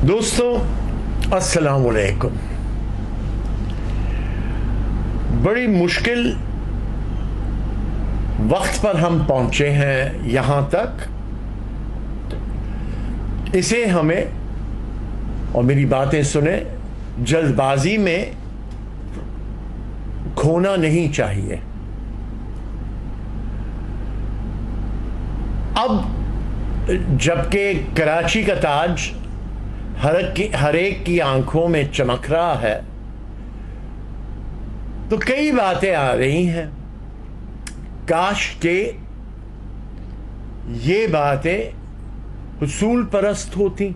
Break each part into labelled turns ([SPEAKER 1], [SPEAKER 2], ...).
[SPEAKER 1] دوستوں السلام علیکم. بڑی مشکل وقت پر ہم پہنچے ہیں یہاں تک. اسے ہمیں اور میری باتیں سنیں جلد بازی میں کھونا نہیں چاہیے. اب جبکہ کراچی کا تاج ہر ایک کی آنکھوں میں چمک رہا ہے تو کئی باتیں آ رہی ہیں. کاش کہ یہ باتیں حصول پرست ہوتی.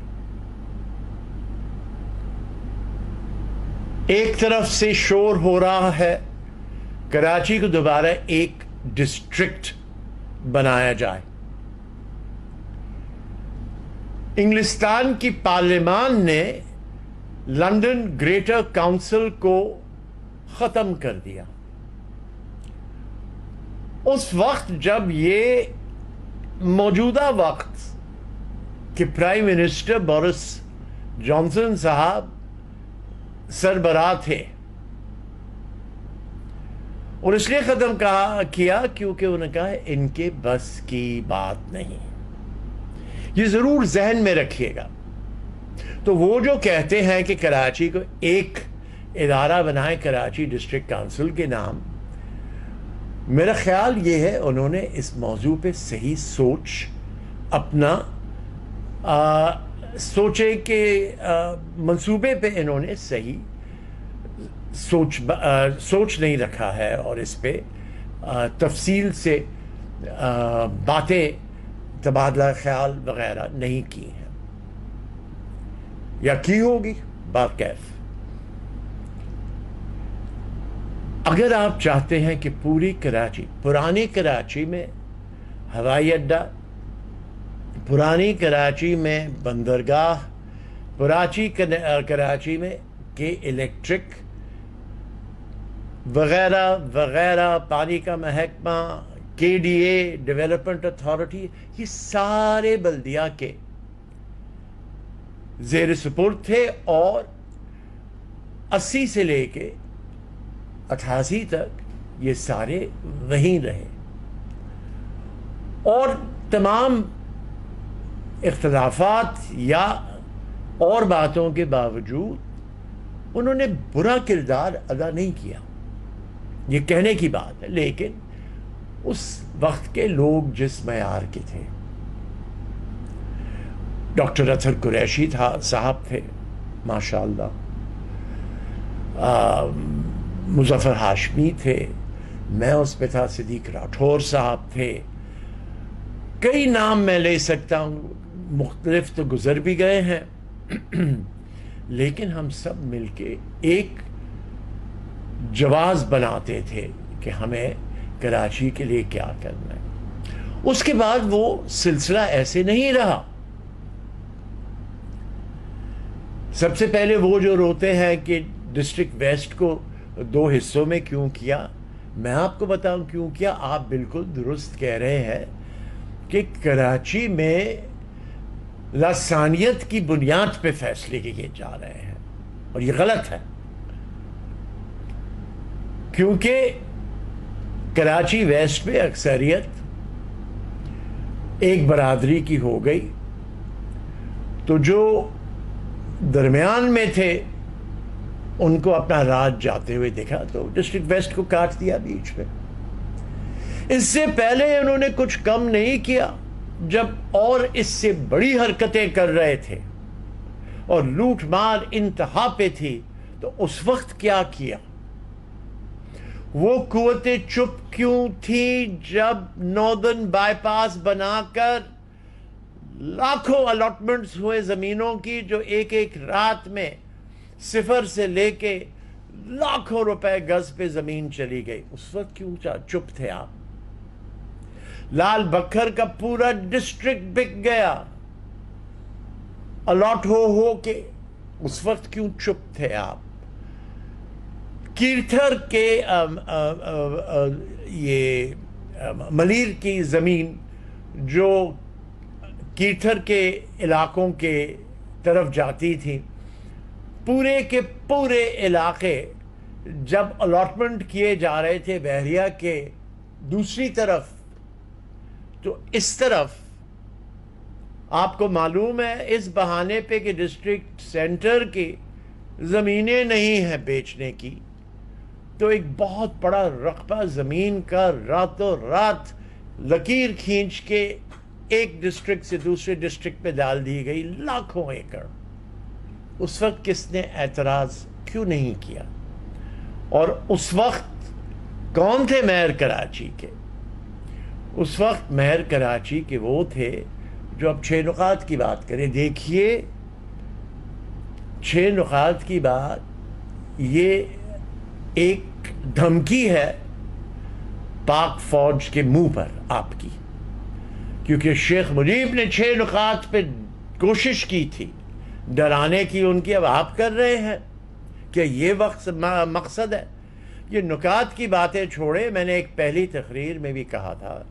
[SPEAKER 1] ایک طرف سے شور ہو رہا ہے کراچی کو دوبارہ ایک ڈسٹرکٹ بنایا جائے. انگلستان کی پارلیمان نے لندن گریٹر کاؤنسل کو ختم کر دیا. اس وقت جب یہ موجودہ وقت کہ پرائم منسٹر بورس جانسن صاحب سربراہ تھے اور اس لیے ختم کیا کیونکہ انہوں نے کہا ان کے بس کی بات نہیں. یہ ضرور ذہن میں رکھیے گا. تو وہ جو کہتے ہیں کہ کراچی کو ایک ادارہ بنائے کراچی ڈسٹرکٹ کاؤنسل کے نام، میرا خیال یہ ہے انہوں نے اس موضوع پہ صحیح سوچ اپنا سوچے کہ منصوبے پہ انہوں نے صحیح سوچ نہیں رکھا ہے اور اس پہ تفصیل سے باتیں تبادلہ خیال وغیرہ نہیں کی ہیں یا کی ہوگی باکیف. اگر آپ چاہتے ہیں کہ پوری کراچی، پرانی کراچی میں ہوائی اڈہ، پرانی کراچی میں بندرگاہ، کراچی میں کہ الیکٹرک وغیرہ وغیرہ، پانی کا محکمہ، کے ڈی اے، ڈیولپمنٹ اتھارٹی، یہ سارے بلدیہ کے زیر سپرد تھے اور 80 سے لے کے 88 تک یہ سارے وہیں رہے. اور تمام اختلافات یا اور باتوں کے باوجود انہوں نے برا کردار ادا نہیں کیا. یہ کہنے کی بات ہے، لیکن اس وقت کے لوگ جس معیار کے تھے، ڈاکٹر اطہر قریشی صاحب تھے ماشاءاللہ، مظفر ہاشمی تھے، میں اس پہ تھا، صدیق راٹھور صاحب تھے، کئی نام میں لے سکتا ہوں، مختلف تو گزر بھی گئے ہیں. لیکن ہم سب مل کے ایک جواز بناتے تھے کہ ہمیں کراچی کے لیے کیا کرنا ہے. اس کے بعد وہ سلسلہ ایسے نہیں رہا. سب سے پہلے وہ جو روتے ہیں کہ ڈسٹرکٹ ویسٹ کو 2 حصوں میں کیوں کیا، میں آپ کو بتاؤں کیوں کیا. آپ بالکل درست کہہ رہے ہیں کہ کراچی میں لسانیت کی بنیاد پہ فیصلے کیے جا رہے ہیں اور یہ غلط ہے. کیونکہ کراچی ویسٹ میں اکثریت ایک برادری کی ہو گئی، تو جو درمیان میں تھے ان کو اپنا راج جاتے ہوئے دیکھا تو ڈسٹرکٹ ویسٹ کو کاٹ دیا بیچ میں. اس سے پہلے انہوں نے کچھ کم نہیں کیا جب اور اس سے بڑی حرکتیں کر رہے تھے اور لوٹ مار انتہا پہ تھی، تو اس وقت کیا کیا؟ وہ قوتیں چپ کیوں تھی جب ناردرن بائی پاس بنا کر لاکھوں الاٹمنٹس ہوئے زمینوں کی، جو ایک ایک رات میں 0 سے لے کے لاکھوں روپے گز پہ زمین چلی گئی؟ اس وقت کیوں چپ تھے آپ؟ لال بکھر کا پورا ڈسٹرکٹ بک گیا الاٹ ہو کے، اس وقت کیوں چپ تھے آپ؟ کیرتھر کے یہ ملیر کی زمین جو کیرتھر کے علاقوں کے طرف جاتی تھیں. پورے کے پورے علاقے جب الاٹمنٹ کیے جا رہے تھے بحریہ کے دوسری طرف، تو اس طرف آپ کو معلوم ہے اس بہانے پہ کہ ڈسٹرکٹ سینٹر کی زمینیں نہیں ہیں بیچنے کی، تو ایک بہت بڑا رقبہ زمین کا راتوں رات لکیر کھینچ کے ایک ڈسٹرکٹ سے دوسرے ڈسٹرکٹ پہ ڈال دی گئی، لاکھوں ایکڑ. اس وقت کس نے اعتراض کیوں نہیں کیا؟ اور اس وقت کون تھے میئر کراچی کے؟ اس وقت میئر کراچی کے وہ تھے جو اب 6 نقاط کی بات کریں. دیکھیے 6 نقاط کی بات یہ ایک دھمکی ہے پاک فوج کے منہ پر آپ کی، کیونکہ شیخ مجیب نے 6 نقاط پہ کوشش کی تھی ڈرانے کی ان کی. اب آپ کر رہے ہیں کہ یہ وقت مقصد ہے. یہ نکات کی باتیں چھوڑے. میں نے ایک پہلی تقریر میں بھی کہا تھا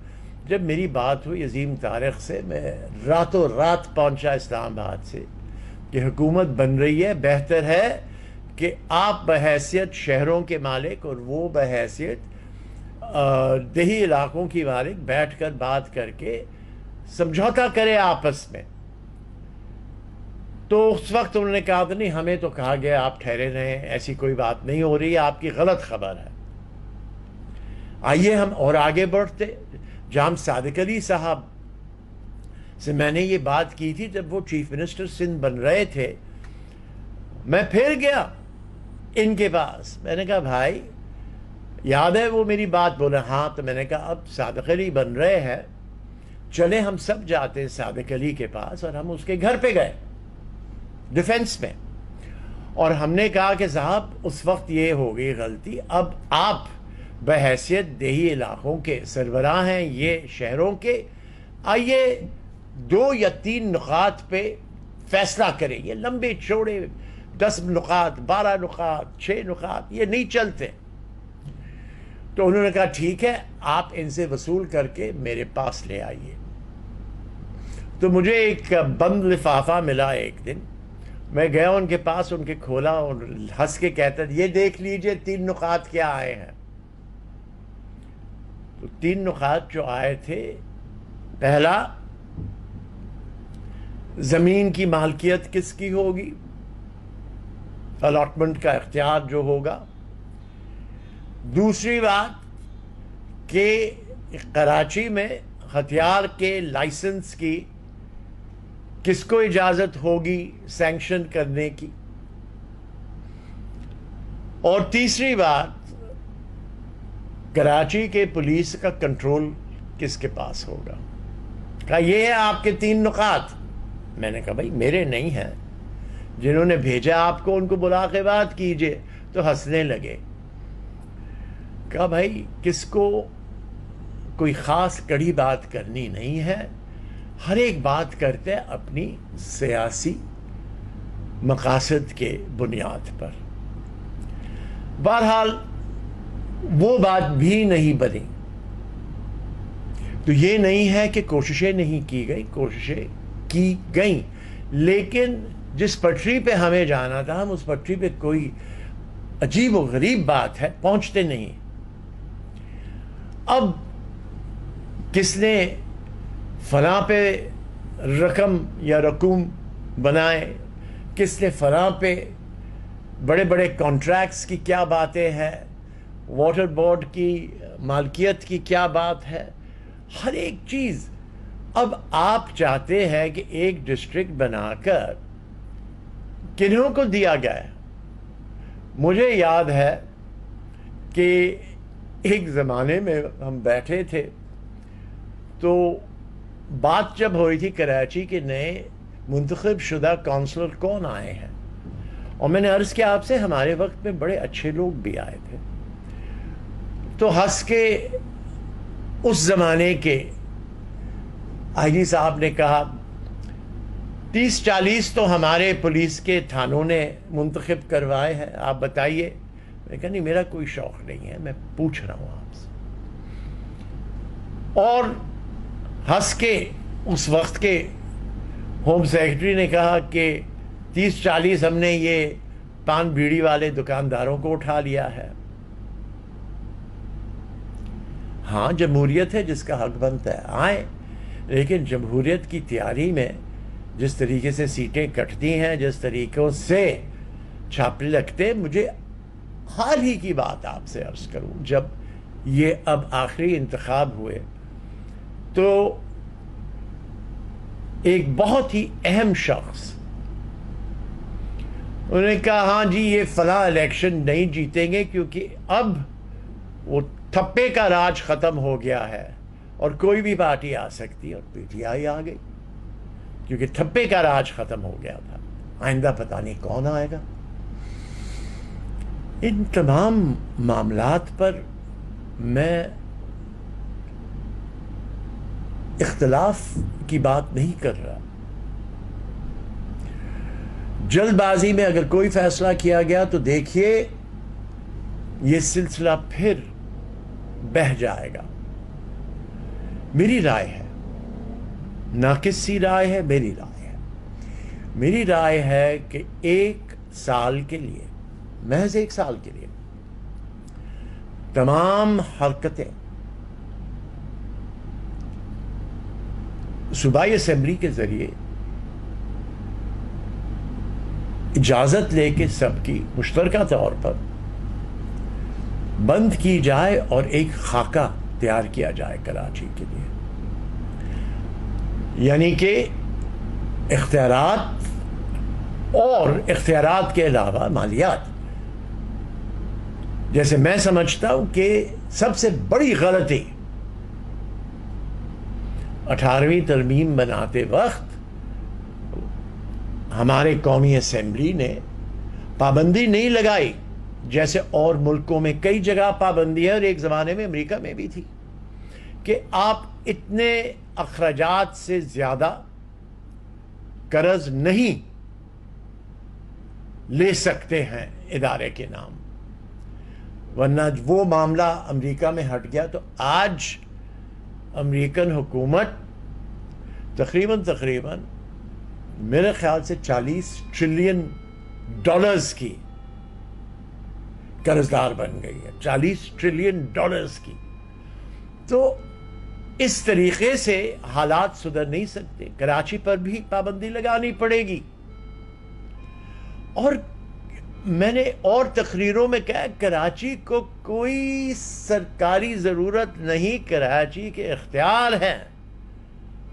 [SPEAKER 1] جب میری بات ہوئی عظیم طارق سے، میں راتوں رات پہنچا اسلام آباد سے کہ حکومت بن رہی ہے، بہتر ہے کہ آپ بحیثیت شہروں کے مالک اور وہ بحیثیت دیہی علاقوں کی مالک بیٹھ کر بات کر کے سمجھوتا کرے آپس میں. تو اس وقت انہوں نے کہا تھا نہیں، ہمیں تو کہا گیا آپ ٹھہرے رہیں، ایسی کوئی بات نہیں ہو رہی ہے، آپ کی غلط خبر ہے. آئیے ہم اور آگے بڑھتے. جام صادق علی صاحب سے میں نے یہ بات کی تھی جب وہ چیف منسٹر سندھ بن رہے تھے. میں پھر گیا ان کے پاس، میں نے کہا بھائی یاد ہے وہ میری بات بولے؟ ہاں. تو میں نے کہا اب صادق علی بن رہے ہیں، چلے ہم سب جاتے ہیں صادق علی کے پاس. اور ہم اس کے گھر پہ گئے ڈیفنس میں، اور ہم نے کہا کہ صاحب اس وقت یہ ہو گئی غلطی، اب آپ بحیثیت دیہی علاقوں کے سربراہ ہیں، یہ شہروں کے، آئیے 2 یا 3 نقاط پہ فیصلہ کریں. یہ لمبے چوڑے 10 نقاط 12 نقاط 6 نقاط یہ نہیں چلتے. تو انہوں نے کہا ٹھیک ہے، آپ ان سے وصول کر کے میرے پاس لے آئیے. تو مجھے ایک بند لفافہ ملا ایک دن، میں گیا ان کے پاس، ان کے کھولا اور ہنس کے کہتا یہ دیکھ لیجئے 3 نقاط کیا آئے ہیں. تو 3 نقاط جو آئے تھے، پہلا زمین کی مالکیت کس کی ہوگی، الاٹمنٹ کا اختیار جو ہوگا. دوسری بات کہ کراچی میں ہتھیار کے لائسنس کی کس کو اجازت ہوگی سینکشن کرنے کی. اور تیسری بات کراچی کے پولیس کا کنٹرول کس کے پاس ہوگا. کہا یہ ہے آپ کے 3 نقاط. میں نے کہا بھائی میرے نہیں ہیں، جنہوں نے بھیجا آپ کو ان کو بلا کے بات کیجئے. تو ہنسنے لگے. کہا بھائی کس کو کوئی خاص کڑی بات کرنی نہیں ہے، ہر ایک بات کرتے اپنی سیاسی مقاصد کے بنیاد پر. بہرحال وہ بات بھی نہیں بنی. تو یہ نہیں ہے کہ کوششیں نہیں کی گئی، کوششیں کی گئیں، لیکن جس پٹری پہ ہمیں جانا تھا ہم اس پٹری پہ کوئی عجیب و غریب بات ہے پہنچتے نہیں. اب کس نے فلاں پہ رقم یا رقوم بنائے، کس نے فلاں پہ بڑے بڑے کانٹریکٹس کی کیا باتیں ہیں، واٹر بورڈ کی مالکیت کی کیا بات ہے، ہر ایک چیز. اب آپ چاہتے ہیں کہ ایک ڈسٹرکٹ بنا کر کنہوں کو دیا گیا ہے. مجھے یاد ہے کہ ایک زمانے میں ہم بیٹھے تھے تو بات جب ہوئی تھی کراچی کے نئے منتخب شدہ کونسلر کون آئے ہیں، اور میں نے عرض کیا آپ سے ہمارے وقت میں بڑے اچھے لوگ بھی آئے تھے. تو ہنس کے اس زمانے کے آئی جی صاحب نے کہا 30-40 تو ہمارے پولیس کے تھانوں نے منتخب کروائے ہیں، آپ بتائیے. میں کہا نہیں میرا کوئی شوق نہیں ہے، میں پوچھ رہا ہوں آپ سے. اور ہنس کے اس وقت کے ہوم سیکرٹری نے کہا کہ 30-40 ہم نے یہ پان بیڑی والے دکانداروں کو اٹھا لیا ہے. ہاں جمہوریت ہے جس کا حق بنتا ہے آئیں، لیکن جمہوریت کی تیاری میں جس طریقے سے سیٹیں کٹتی ہیں، جس طریقوں سے چھاپے لگتے، مجھے حال ہی کی بات آپ سے عرض کروں، جب یہ اب آخری انتخاب ہوئے تو ایک بہت ہی اہم شخص انہوں نے کہا ہاں جی یہ فلاں الیکشن نہیں جیتیں گے کیونکہ اب وہ تھپے کا راج ختم ہو گیا ہے اور کوئی بھی پارٹی آ سکتی ہے، اور پی ٹی آئی آ گئی کیونکہ تھپے کا راج ختم ہو گیا تھا. آئندہ پتہ نہیں کون آئے گا. ان تمام معاملات پر میں اختلاف کی بات نہیں کر رہا. جلد بازی میں اگر کوئی فیصلہ کیا گیا تو دیکھیے یہ سلسلہ پھر بہہ جائے گا. میری رائے ہے، ناقص سی رائے ہے، میری رائے ہے. میری رائے ہے کہ 1 سال کے لیے، محض 1 سال کے لیے تمام حرکتیں صوبائی اسمبلی کے ذریعے اجازت لے کے سب کی مشترکہ طور پر بند کی جائے اور ایک خاکہ تیار کیا جائے کراچی کے لیے. یعنی کہ اختیارات اور اختیارات کے علاوہ مالیات. جیسے میں سمجھتا ہوں کہ سب سے بڑی غلطی 18ویں ترمیم بناتے وقت ہمارے قومی اسمبلی نے پابندی نہیں لگائی، جیسے اور ملکوں میں کئی جگہ پابندی ہے اور ایک زمانے میں امریکہ میں بھی تھی، کہ آپ اتنے اخراجات سے زیادہ قرض نہیں لے سکتے ہیں ادارے کے نام. ورنہ وہ معاملہ امریکہ میں ہٹ گیا تو آج امریکن حکومت تقریباً میرے خیال سے $40 ٹریلین کی قرضدار بن گئی ہے. $40 ٹریلین کی. تو اس طریقے سے حالات سدھر نہیں سکتے. کراچی پر بھی پابندی لگانی پڑے گی. اور میں نے اور تقریروں میں کہا کراچی کو کوئی سرکاری ضرورت نہیں، کراچی کے اختیار ہے،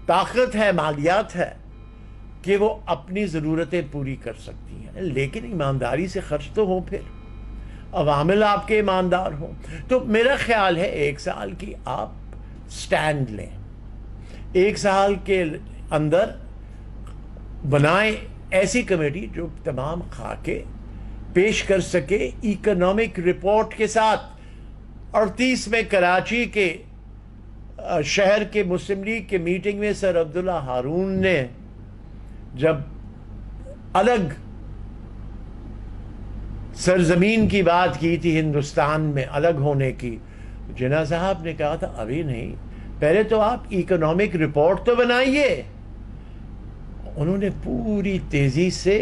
[SPEAKER 1] طاقت ہے، مالیات ہے کہ وہ اپنی ضرورتیں پوری کر سکتی ہیں، لیکن ایمانداری سے خرچ تو ہوں، پھر عوامل آپ کے ایماندار ہوں. تو میرا خیال ہے 1 سال کی آپ سٹینڈ لیں، 1 سال کے اندر بنائیں ایسی کمیٹی جو تمام خاکے پیش کر سکے اکنامک رپورٹ کے ساتھ. 38 میں کراچی کے شہر کے مسلم لیگ کے میٹنگ میں سر عبداللہ ہارون نے جب الگ سرزمین کی بات کی تھی، ہندوستان میں الگ ہونے کی، جناح صاحب نے کہا تھا ابھی نہیں، پہلے تو آپ اکنامک رپورٹ تو بنائیے. انہوں نے پوری تیزی سے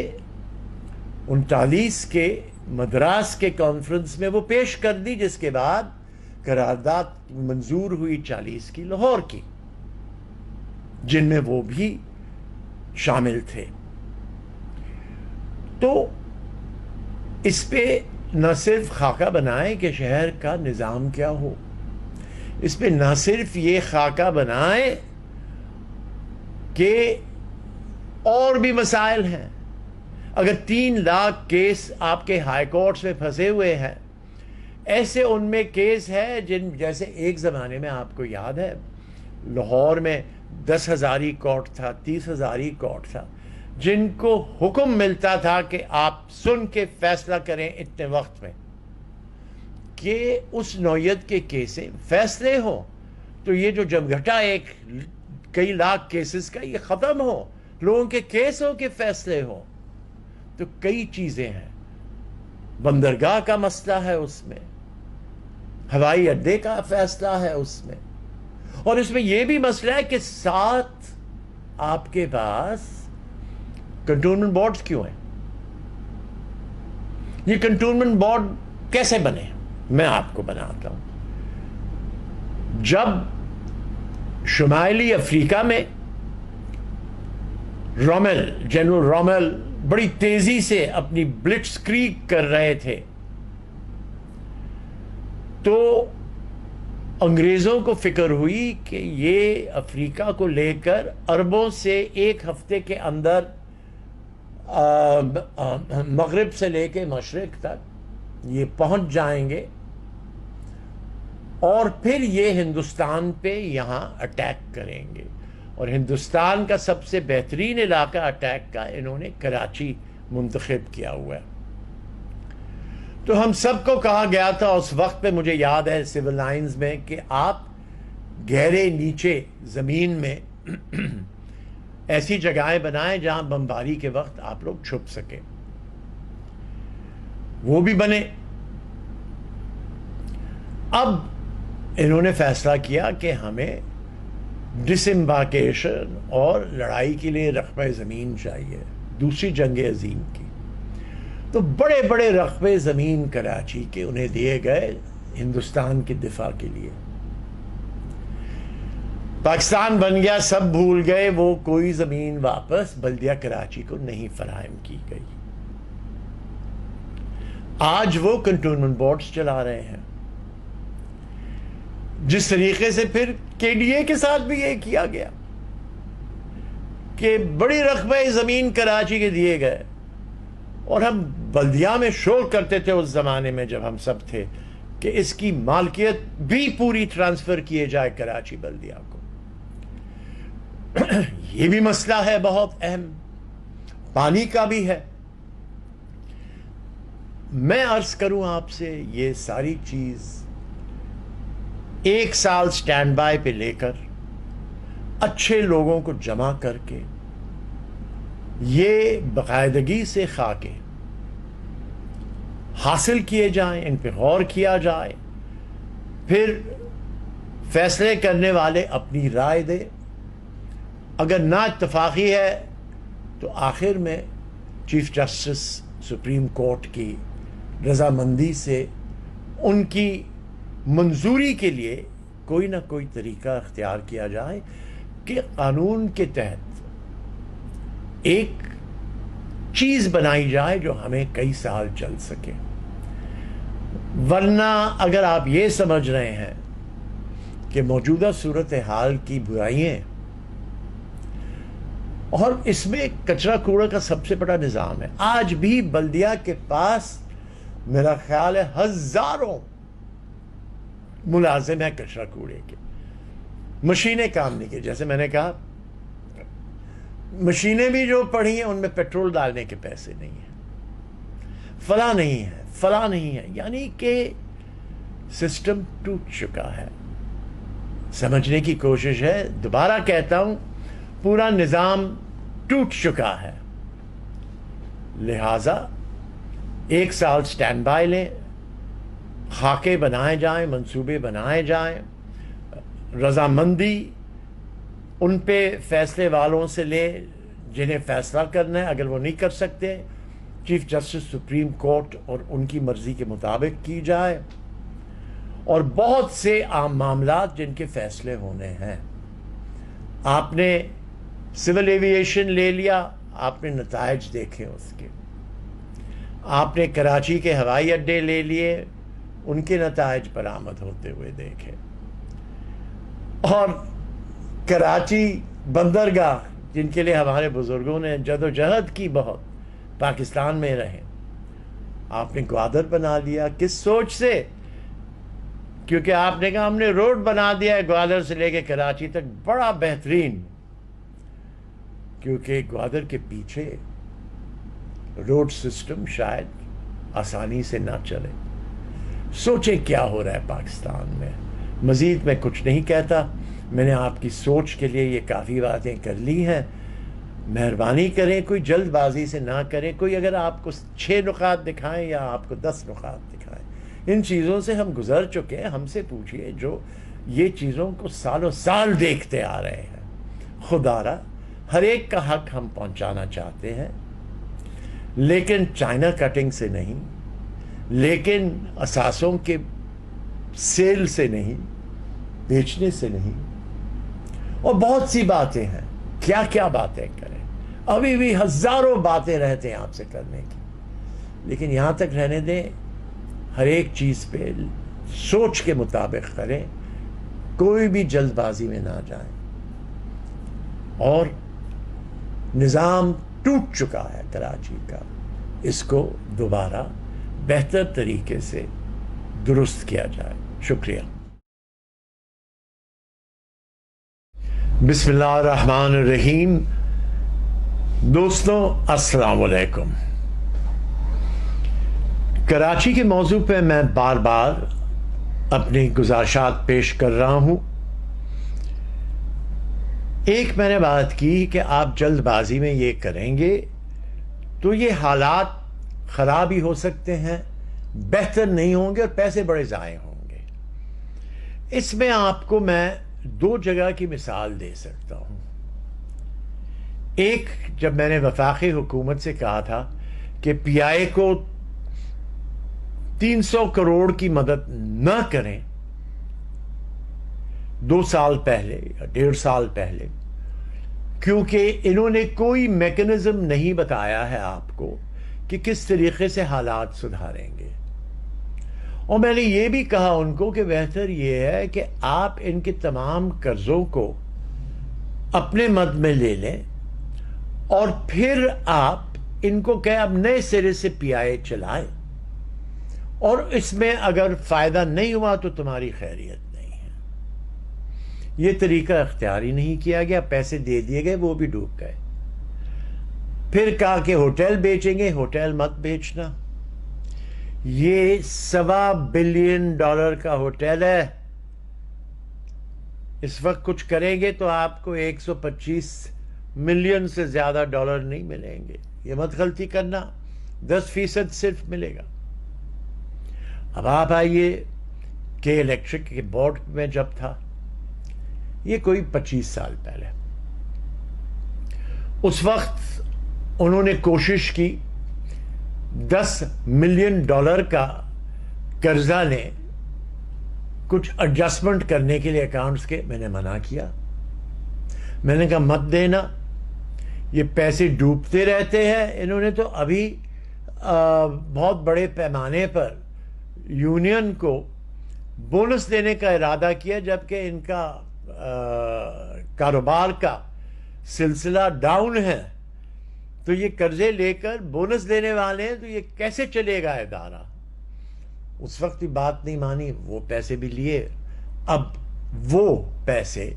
[SPEAKER 1] 39 کے مدراس کے کانفرنس میں وہ پیش کر دی، جس کے بعد قرارداد منظور ہوئی 40 کی لاہور کی، جن میں وہ بھی شامل تھے. تو اس پہ نہ صرف خاکہ بنائیں کہ شہر کا نظام کیا ہو، اس پہ نہ صرف یہ خاکہ بنائیں کہ اور بھی مسائل ہیں. اگر 3 لاکھ کیس آپ کے ہائی کورٹس میں پھنسے ہوئے ہیں، ایسے ان میں کیس ہے جیسے ایک زمانے میں آپ کو یاد ہے لاہور میں 10,000 کورٹ تھا، 30,000 کورٹ تھا، جن کو حکم ملتا تھا کہ آپ سن کے فیصلہ کریں اتنے وقت میں، کہ اس نوعیت کے کیسیں فیصلے ہوں تو یہ جو جمگھٹا ایک کئی لاکھ کیسز کا یہ ختم ہو، لوگوں کے کیسوں کے فیصلے ہوں. تو کئی چیزیں ہیں، بندرگاہ کا مسئلہ ہے اس میں، ہوائی اڈے کا فیصلہ ہے اس میں، اور اس میں یہ بھی مسئلہ ہے کہ 7 آپ کے پاس کنٹونمنٹ بورڈز کیوں ہیں. یہ کنٹونمنٹ بورڈ کیسے بنے؟ میں آپ کو بناتا ہوں. جب شمالی افریقہ میں جنرل رومل بڑی تیزی سے اپنی بلٹس کریگ کر رہے تھے تو انگریزوں کو فکر ہوئی کہ یہ افریقہ کو لے کر عربوں سے ایک ہفتے کے اندر مغرب سے لے کے مشرق تک یہ پہنچ جائیں گے اور پھر یہ ہندوستان پہ یہاں اٹیک کریں گے. اور ہندوستان کا سب سے بہترین علاقہ اٹیک کا انہوں نے کراچی منتخب کیا ہوا ہے. تو ہم سب کو کہا گیا تھا اس وقت پہ، مجھے یاد ہے سول لائنز میں، کہ آپ گہرے نیچے زمین میں ایسی جگہیں بنائیں جہاں بمباری کے وقت آپ لوگ چھپ سکیں. وہ بھی بنے. اب انہوں نے فیصلہ کیا کہ ہمیں ڈس امبارکیشن اور لڑائی کے لیے رقبہ زمین چاہیے، دوسری جنگ عظیم کی. تو بڑے بڑے رقبے زمین کراچی کے انہیں دیے گئے ہندوستان کے دفاع کے لیے. پاکستان بن گیا، سب بھول گئے، وہ کوئی زمین واپس بلدیہ کراچی کو نہیں فراہم کی گئی. آج وہ کنٹونمنٹ بورڈز چلا رہے ہیں. جس طریقے سے پھر کے ڈی اے کے ساتھ بھی یہ کیا گیا کہ بڑی رقبے زمین کراچی کے دیے گئے، اور ہم بلدیہ میں شور کرتے تھے اس زمانے میں جب ہم سب تھے کہ اس کی مالکیت بھی پوری ٹرانسفر کیے جائے کراچی بلدیہ کو. یہ بھی مسئلہ ہے بہت اہم، پانی کا بھی ہے. میں عرض کروں آپ سے، یہ ساری چیز ایک سال سٹینڈ بائی پہ لے کر اچھے لوگوں کو جمع کر کے یہ باقاعدگی سے خاکے حاصل کیے جائیں، ان پہ غور کیا جائے، پھر فیصلے کرنے والے اپنی رائے دیں. اگر نا اتفاقی ہے تو آخر میں چیف جسٹس سپریم کورٹ کی رضامندی سے ان کی منظوری کے لیے کوئی نہ کوئی طریقہ اختیار کیا جائے کہ قانون کے تحت ایک چیز بنائی جائے جو ہمیں کئی سال چل سکے. ورنہ اگر آپ یہ سمجھ رہے ہیں کہ موجودہ صورتحال کی برائیاں، اور اس میں کچرا کوڑا کا سب سے بڑا نظام ہے. آج بھی بلدیہ کے پاس میرا خیال ہے ہزاروں ملازم ہیں کچرا کوڑے کے. مشینیں کام نہیں کی. جیسے میں نے کہا، مشینیں بھی جو پڑھی ہیں ان میں پیٹرول ڈالنے کے پیسے نہیں ہیں، فلاں نہیں ہے، فلاں نہیں ہے. یعنی کہ سسٹم ٹوٹ چکا ہے. سمجھنے کی کوشش ہے. دوبارہ کہتا ہوں، پورا نظام ٹوٹ چکا ہے. لہذا ایک سال سٹینڈ بائی لیں، خاکے بنائے جائیں، منصوبے بنائے جائیں، رضامندی ان پہ فیصلے والوں سے لیں جنہیں فیصلہ کرنا ہے. اگر وہ نہیں کر سکتے، چیف جسٹس سپریم کورٹ اور ان کی مرضی کے مطابق کی جائے. اور بہت سے عام معاملات جن کے فیصلے ہونے ہیں. آپ نے سول ایویشن لے لیا، آپ نے نتائج دیکھے اس کے. آپ نے کراچی کے ہوائی اڈے لے لیے، ان کے نتائج برآمد ہوتے ہوئے دیکھے. اور کراچی بندرگاہ جن کے لیے ہمارے بزرگوں نے جدوجہد کی بہت، پاکستان میں رہے، آپ نے گوادر بنا لیا. کس سوچ سے؟ کیونکہ آپ نے کہا ہم نے روڈ بنا دیا ہے گوادر سے لے کے کراچی تک، بڑا بہترین. کیونکہ گوادر کے پیچھے روڈ سسٹم شاید آسانی سے نہ چلے. سوچیں کیا ہو رہا ہے پاکستان میں. مزید میں کچھ نہیں کہتا. میں نے آپ کی سوچ کے لیے یہ کافی باتیں کر لی ہیں. مہربانی کریں، کوئی جلد بازی سے نہ کریں. کوئی اگر آپ کو 6 نقاط دکھائیں یا آپ کو 10 نقاط دکھائیں، ان چیزوں سے ہم گزر چکے ہیں. ہم سے پوچھئے جو یہ چیزوں کو سالوں سال دیکھتے آ رہے ہیں. خدا را ہر ایک کا حق ہم پہنچانا چاہتے ہیں، لیکن چائنا کٹنگ سے نہیں، لیکن اثاثوں کے سیل سے نہیں، بیچنے سے نہیں. اور بہت سی باتیں ہیں، کیا کیا باتیں کریں، ابھی بھی ہزاروں باتیں رہتے ہیں آپ سے کرنے کی، لیکن یہاں تک رہنے دیں. ہر ایک چیز پہ سوچ کے مطابق کریں، کوئی بھی جلد بازی میں نہ جائیں. اور نظام ٹوٹ چکا ہے کراچی کا، اس کو دوبارہ بہتر طریقے سے درست کیا جائے. شکریہ. بسم اللہ الرحمن الرحیم. دوستوں السلام علیکم. کراچی کے موضوع پہ میں بار بار اپنی گزارشات پیش کر رہا ہوں. ایک میں نے بات کی کہ آپ جلد بازی میں یہ کریں گے تو یہ حالات خراب ہی ہو سکتے ہیں، بہتر نہیں ہوں گے اور پیسے بڑے ضائع ہوں گے. اس میں آپ کو میں دو جگہ کی مثال دے سکتا ہوں. ایک، جب میں نے وفاقی حکومت سے کہا تھا کہ پی آئی کو 300 کروڑ کی مدد نہ کریں 2 سال پہلے یا 1.5 سال پہلے، کیونکہ انہوں نے کوئی میکنزم نہیں بتایا ہے آپ کو کہ کس طریقے سے حالات سدھاریں گے. اور میں نے یہ بھی کہا ان کو کہ بہتر یہ ہے کہ آپ ان کے تمام قرضوں کو اپنے مد میں لے لیں اور پھر آپ ان کو کہیں اب نئے سرے سے پی آئی چلائیں، اور اس میں اگر فائدہ نہیں ہوا تو تمہاری خیریت نہیں ہے. یہ طریقہ اختیاری نہیں کیا گیا، پیسے دے دیے گئے، وہ بھی ڈوب گئے. پھر کہا کہ ہوٹل بیچیں گے، ہوٹل مت بیچنا. یہ $1.25 بلین کا ہوٹل ہے. اس وقت کچھ کریں گے تو آپ کو 125 ملین سے زیادہ ڈالر نہیں ملیں گے. یہ مت غلطی کرنا، 10% صرف ملے گا. اب آپ آئیے کہ الیکٹرک کے بورڈ میں جب تھا، یہ کوئی 25 سال پہلے، اس وقت انہوں نے کوشش کی $10 ملین کا قرضہ لیں کچھ ایڈجسٹمنٹ کرنے کے لیے اکاؤنٹس کے. میں نے منع کیا، میں نے کہا مت دینا، یہ پیسے ڈوبتے رہتے ہیں. انہوں نے تو ابھی بہت بڑے پیمانے پر یونین کو بونس دینے کا ارادہ کیا، جبکہ ان کا کاروبار کا سلسلہ ڈاؤن ہے. تو یہ قرضے لے کر بونس دینے والے ہیں، تو یہ کیسے چلے گا ادارہ؟ اس وقت بھی بات نہیں مانی، وہ پیسے بھی لیے. اب وہ پیسے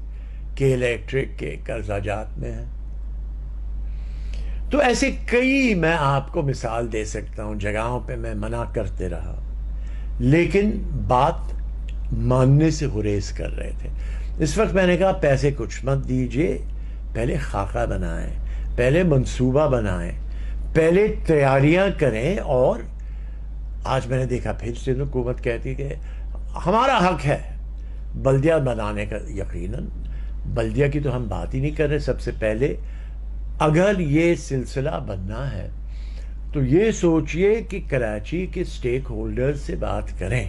[SPEAKER 1] کے الیکٹرک کے قرضہ جات میں ہیں. تو ایسے کئی میں آپ کو مثال دے سکتا ہوں جگہوں پہ میں منع کرتے رہا، لیکن بات ماننے سے گریز کر رہے تھے. اس وقت میں نے کہا پیسے کچھ مت دیجئے، پہلے خاکہ بنائیں، پہلے منصوبہ بنائیں، پہلے تیاریاں کریں. اور آج میں نے دیکھا پھر سے حکومت کہتی کہ ہمارا حق ہے بلدیہ بنانے کا. یقیناً بلدیہ کی تو ہم بات ہی نہیں کر رہے. سب سے پہلے اگر یہ سلسلہ بننا ہے تو یہ سوچئے کہ کراچی کے سٹیک ہولڈر سے بات کریں.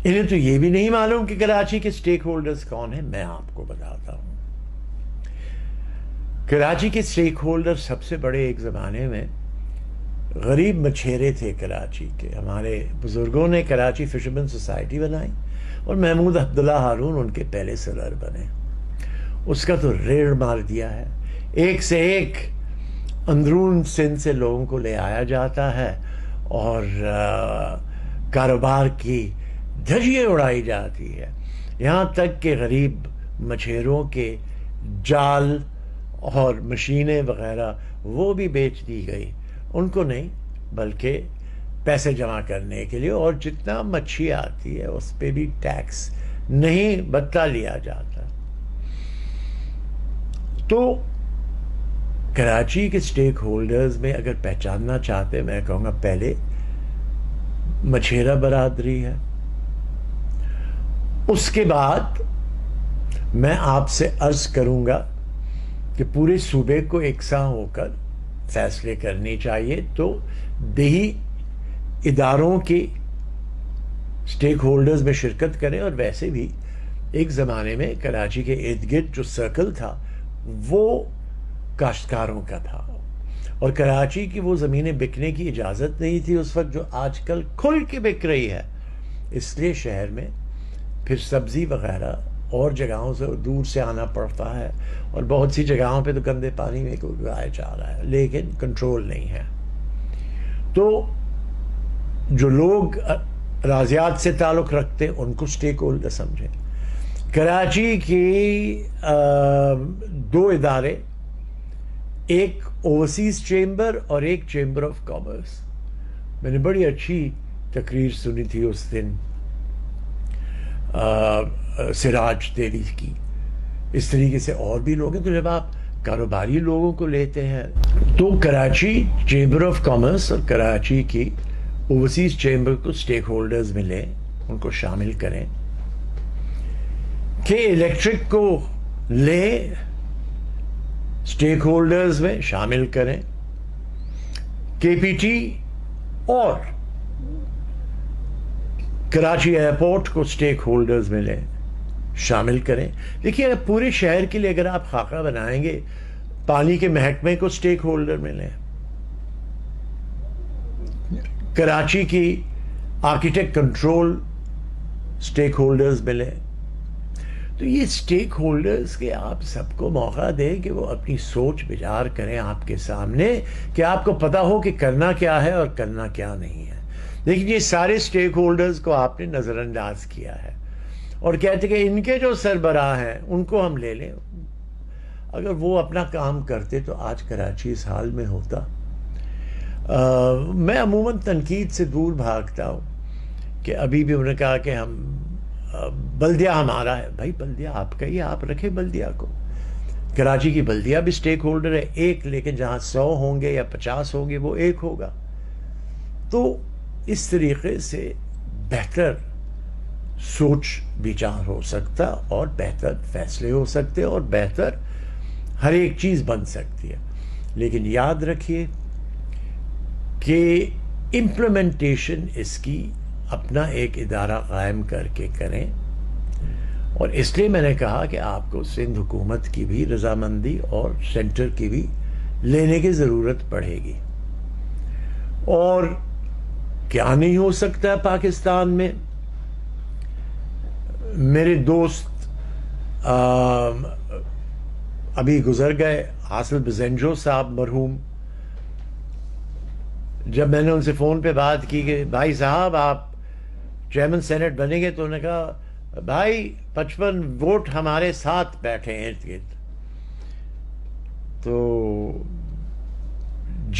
[SPEAKER 1] انہیں تو یہ بھی نہیں معلوم کہ کراچی کے سٹیک ہولڈرز کون ہیں. میں آپ کو بتاتا ہوں. کراچی کے سٹیک ہولڈر سب سے بڑے ایک زمانے میں غریب مچھیرے تھے کراچی کے. ہمارے بزرگوں نے کراچی فشرمین سوسائٹی بنائی اور محمود عبداللہ ہارون ان کے پہلے صدر بنے. اس کا تو ریڑھ مار دیا ہے. ایک سے ایک اندرون سندھ سے لوگوں کو لے آیا جاتا ہے اور کاروبار کی دھجیاں اڑائی جاتی ہے. یہاں تک کہ غریب مچھیروں کے جال اور مشینیں وغیرہ وہ بھی بیچ دی گئی. ان کو نہیں بلکہ پیسے جمع کرنے کے لیے. اور جتنا مچھی آتی ہے اس پہ بھی ٹیکس نہیں بدلہ لیا جاتا. تو کراچی کے سٹیک ہولڈرز میں اگر پہچاننا چاہتے میں کہوں گا پہلے مچھیرہ برادری ہے. اس کے بعد میں آپ سے عرض کروں گا کہ پورے صوبے کو یکساں ہو کر فیصلے کرنے چاہیے. تو دیہی اداروں کی سٹیک ہولڈرز میں شرکت کریں. اور ویسے بھی ایک زمانے میں کراچی کے ارد گرد جو سرکل تھا وہ کاشتکاروں کا تھا, اور کراچی کی وہ زمینیں بکنے کی اجازت نہیں تھی اس وقت جو آج کل کھل کے بک رہی ہے. اس لیے شہر میں پھر سبزی وغیرہ اور جگہوں سے دور سے آنا پڑتا ہے, اور بہت سی جگہوں پہ تو گندے پانی میں اگایا جا رہا ہے, لیکن کنٹرول نہیں ہے. تو جو لوگ اراضیات سے تعلق رکھتے ان کو سٹیک ہولڈر سمجھیں. کراچی کی 2 ادارے, ایک اوورسیز چیمبر اور ایک چیمبر آف کامرس. میں نے بڑی اچھی تقریر سنی تھی اس دن سراج دہلی کی. اس طریقے سے اور بھی لوگ ہیں. تو جب آپ کاروباری لوگوں کو لیتے ہیں تو کراچی چیمبر آف کامرس اور کراچی کی اوورسیز چیمبر کو سٹیک ہولڈرز میں لیں, ان کو شامل کریں. کہ الیکٹرک کو لیں, سٹیک ہولڈرز میں شامل کریں. کے پی ٹی اور کراچی ایئرپورٹ کو سٹیک ہولڈرز میں لیں, شامل کریں. دیکھیے پورے شہر کے لیے اگر آپ خاکہ بنائیں گے, پانی کے محکمے کو سٹیک ہولڈر میں لیں, کراچی کی آرکیٹیکٹ کنٹرول سٹیک ہولڈرز میں لیں. تو یہ سٹیک ہولڈرز کے آپ سب کو موقع دیں کہ وہ اپنی سوچ بچار کریں آپ کے سامنے, کہ آپ کو پتا ہو کہ کرنا کیا ہے اور کرنا کیا نہیں ہے. لیکن یہ سارے سٹیک ہولڈرز کو آپ نے نظر انداز کیا ہے اور کہتے کہ ان کے جو سربراہ ہیں ان کو ہم لے لیں. اگر وہ اپنا کام کرتے تو آج کراچی اس حال میں ہوتا. میں عموماً تنقید سے دور بھاگتا ہوں کہ ابھی بھی انہوں نے کہا کہ ہم بلدیہ ہمارا ہے. بھائی بلدیہ آپ کا ہی, آپ رکھیں بلدیہ کو. کراچی کی بلدیہ بھی سٹیک ہولڈر ہے ایک, لیکن جہاں 100 ہوں گے یا 50 ہوں گے وہ ایک ہوگا. تو اس طریقے سے بہتر سوچ بچار ہو سکتا اور بہتر فیصلے ہو سکتے اور بہتر ہر ایک چیز بن سکتی ہے. لیکن یاد رکھیے کہ امپلیمنٹیشن اس کی اپنا ایک ادارہ قائم کر کے کریں. اور اس لیے میں نے کہا کہ آپ کو سندھ حکومت کی بھی رضامندی اور سینٹر کی بھی لینے کی ضرورت پڑے گی. اور کیا نہیں ہو سکتا ہے پاکستان میں. میرے دوست ابھی گزر گئے حاصل بزنجو صاحب مرحوم, جب میں نے ان سے فون پہ بات کی کہ بھائی صاحب آپ چیئرمین سینٹ بنیں گے, تو انہوں نے کہا بھائی 55 ووٹ ہمارے ساتھ بیٹھے ہیں ارد گرد. تو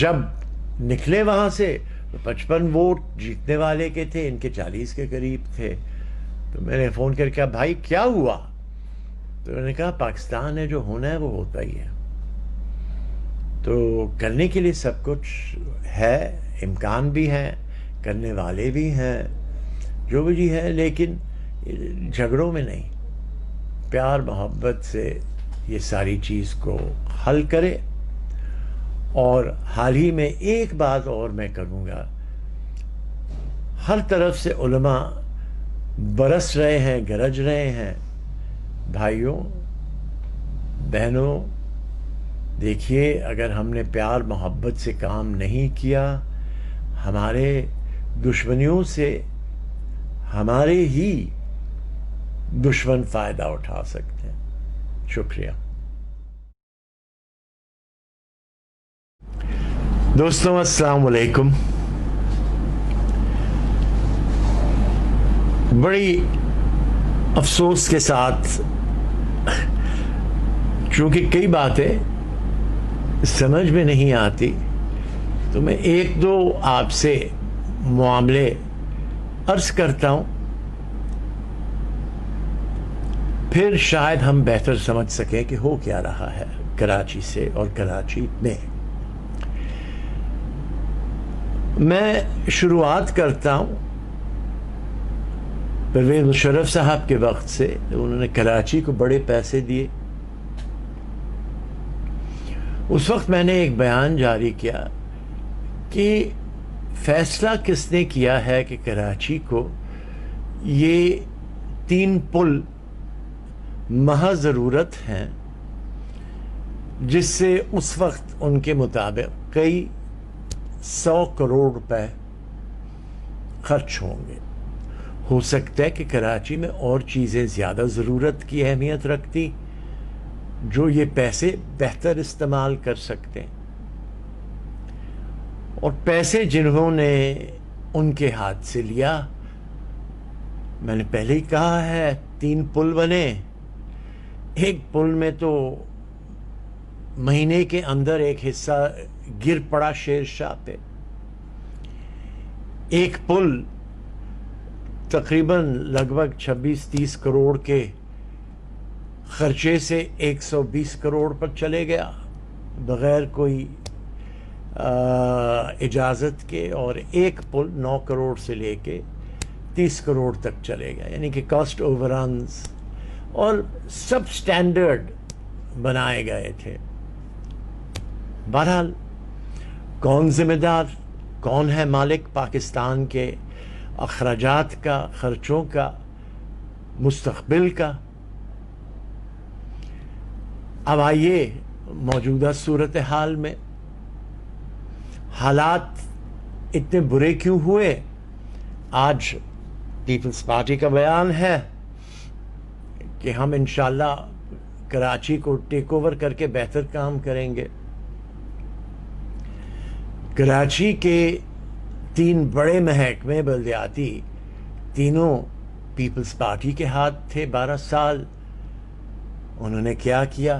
[SPEAKER 1] جب نکلے وہاں سے تو 55 ووٹ جیتنے والے کے تھے, ان کے 40 کے قریب تھے. تو میں نے فون کر کے کہا بھائی کیا ہوا؟ تو انہوں نے کہا پاکستان ہے, جو ہونا ہے وہ ہوتا ہی ہے. تو کرنے کے لیے سب کچھ ہے, امکان بھی ہے, کرنے والے بھی ہیں, جو بھی ہے, لیکن جھگڑوں میں نہیں, پیار محبت سے یہ ساری چیز کو حل کرے. اور حال ہی میں ایک بات اور میں کروں گا, ہر طرف سے علماء برس رہے ہیں, گرج رہے ہیں. بھائیوں بہنوں, دیکھیے اگر ہم نے پیار محبت سے کام نہیں کیا, ہمارے دشمنیوں سے ہمارے ہی دشمن فائدہ اٹھا سکتے ہیں. شکریہ. دوستوں السلام علیکم. بڑی افسوس کے ساتھ, چونکہ کئی باتیں سمجھ میں نہیں آتی, تو میں ایک دو آپ سے معاملے عرض کرتا ہوں, پھر شاید ہم بہتر سمجھ سکیں کہ ہو کیا رہا ہے کراچی سے اور کراچی میں. میں شروعات کرتا ہوں پرویز مشرف صاحب کے وقت سے. انہوں نے کراچی کو بڑے پیسے دیے. اس وقت میں نے ایک بیان جاری کیا کہ فیصلہ کس نے کیا ہے کہ کراچی کو یہ 3 پل محض ضرورت ہیں جس سے اس وقت ان کے مطابق کئی 100 کروڑ روپے خرچ ہوں گے. ہو سکتا ہے کہ کراچی میں اور چیزیں زیادہ ضرورت کی اہمیت رکھتی جو یہ پیسے بہتر استعمال کر سکتے ہیں, اور پیسے جنہوں نے ان کے ہاتھ سے لیا, میں نے پہلے ہی کہا ہے 3 پل بنے. ایک پل میں تو مہینے کے اندر ایک حصہ گر پڑا شیر شاہ پہ. ایک پل تقریباً لگ بھگ 26-30 کروڑ کے خرچے سے 120 کروڑ پر چلے گیا بغیر کوئی اجازت کے, اور ایک پل 9 کروڑ سے لے کے 30 کروڑ تک چلے گیا. یعنی کہ کاسٹ اووررنز اور سب سٹینڈرڈ بنائے گئے تھے. بہرحال کون ذمہ دار, کون ہے مالک پاکستان کے اخراجات کا, خرچوں کا, مستقبل کا؟ اب آئیے موجودہ صورتحال میں حالات اتنے برے کیوں ہوئے. آج پیپلز پارٹی کا بیان ہے کہ ہم انشاءاللہ کراچی کو ٹیک اوور کر کے بہتر کام کریں گے. کراچی کے 3 بڑے محکمے بلدیاتی تینوں پیپلز پارٹی کے ہاتھ تھے 12 سال. انہوں نے کیا کیا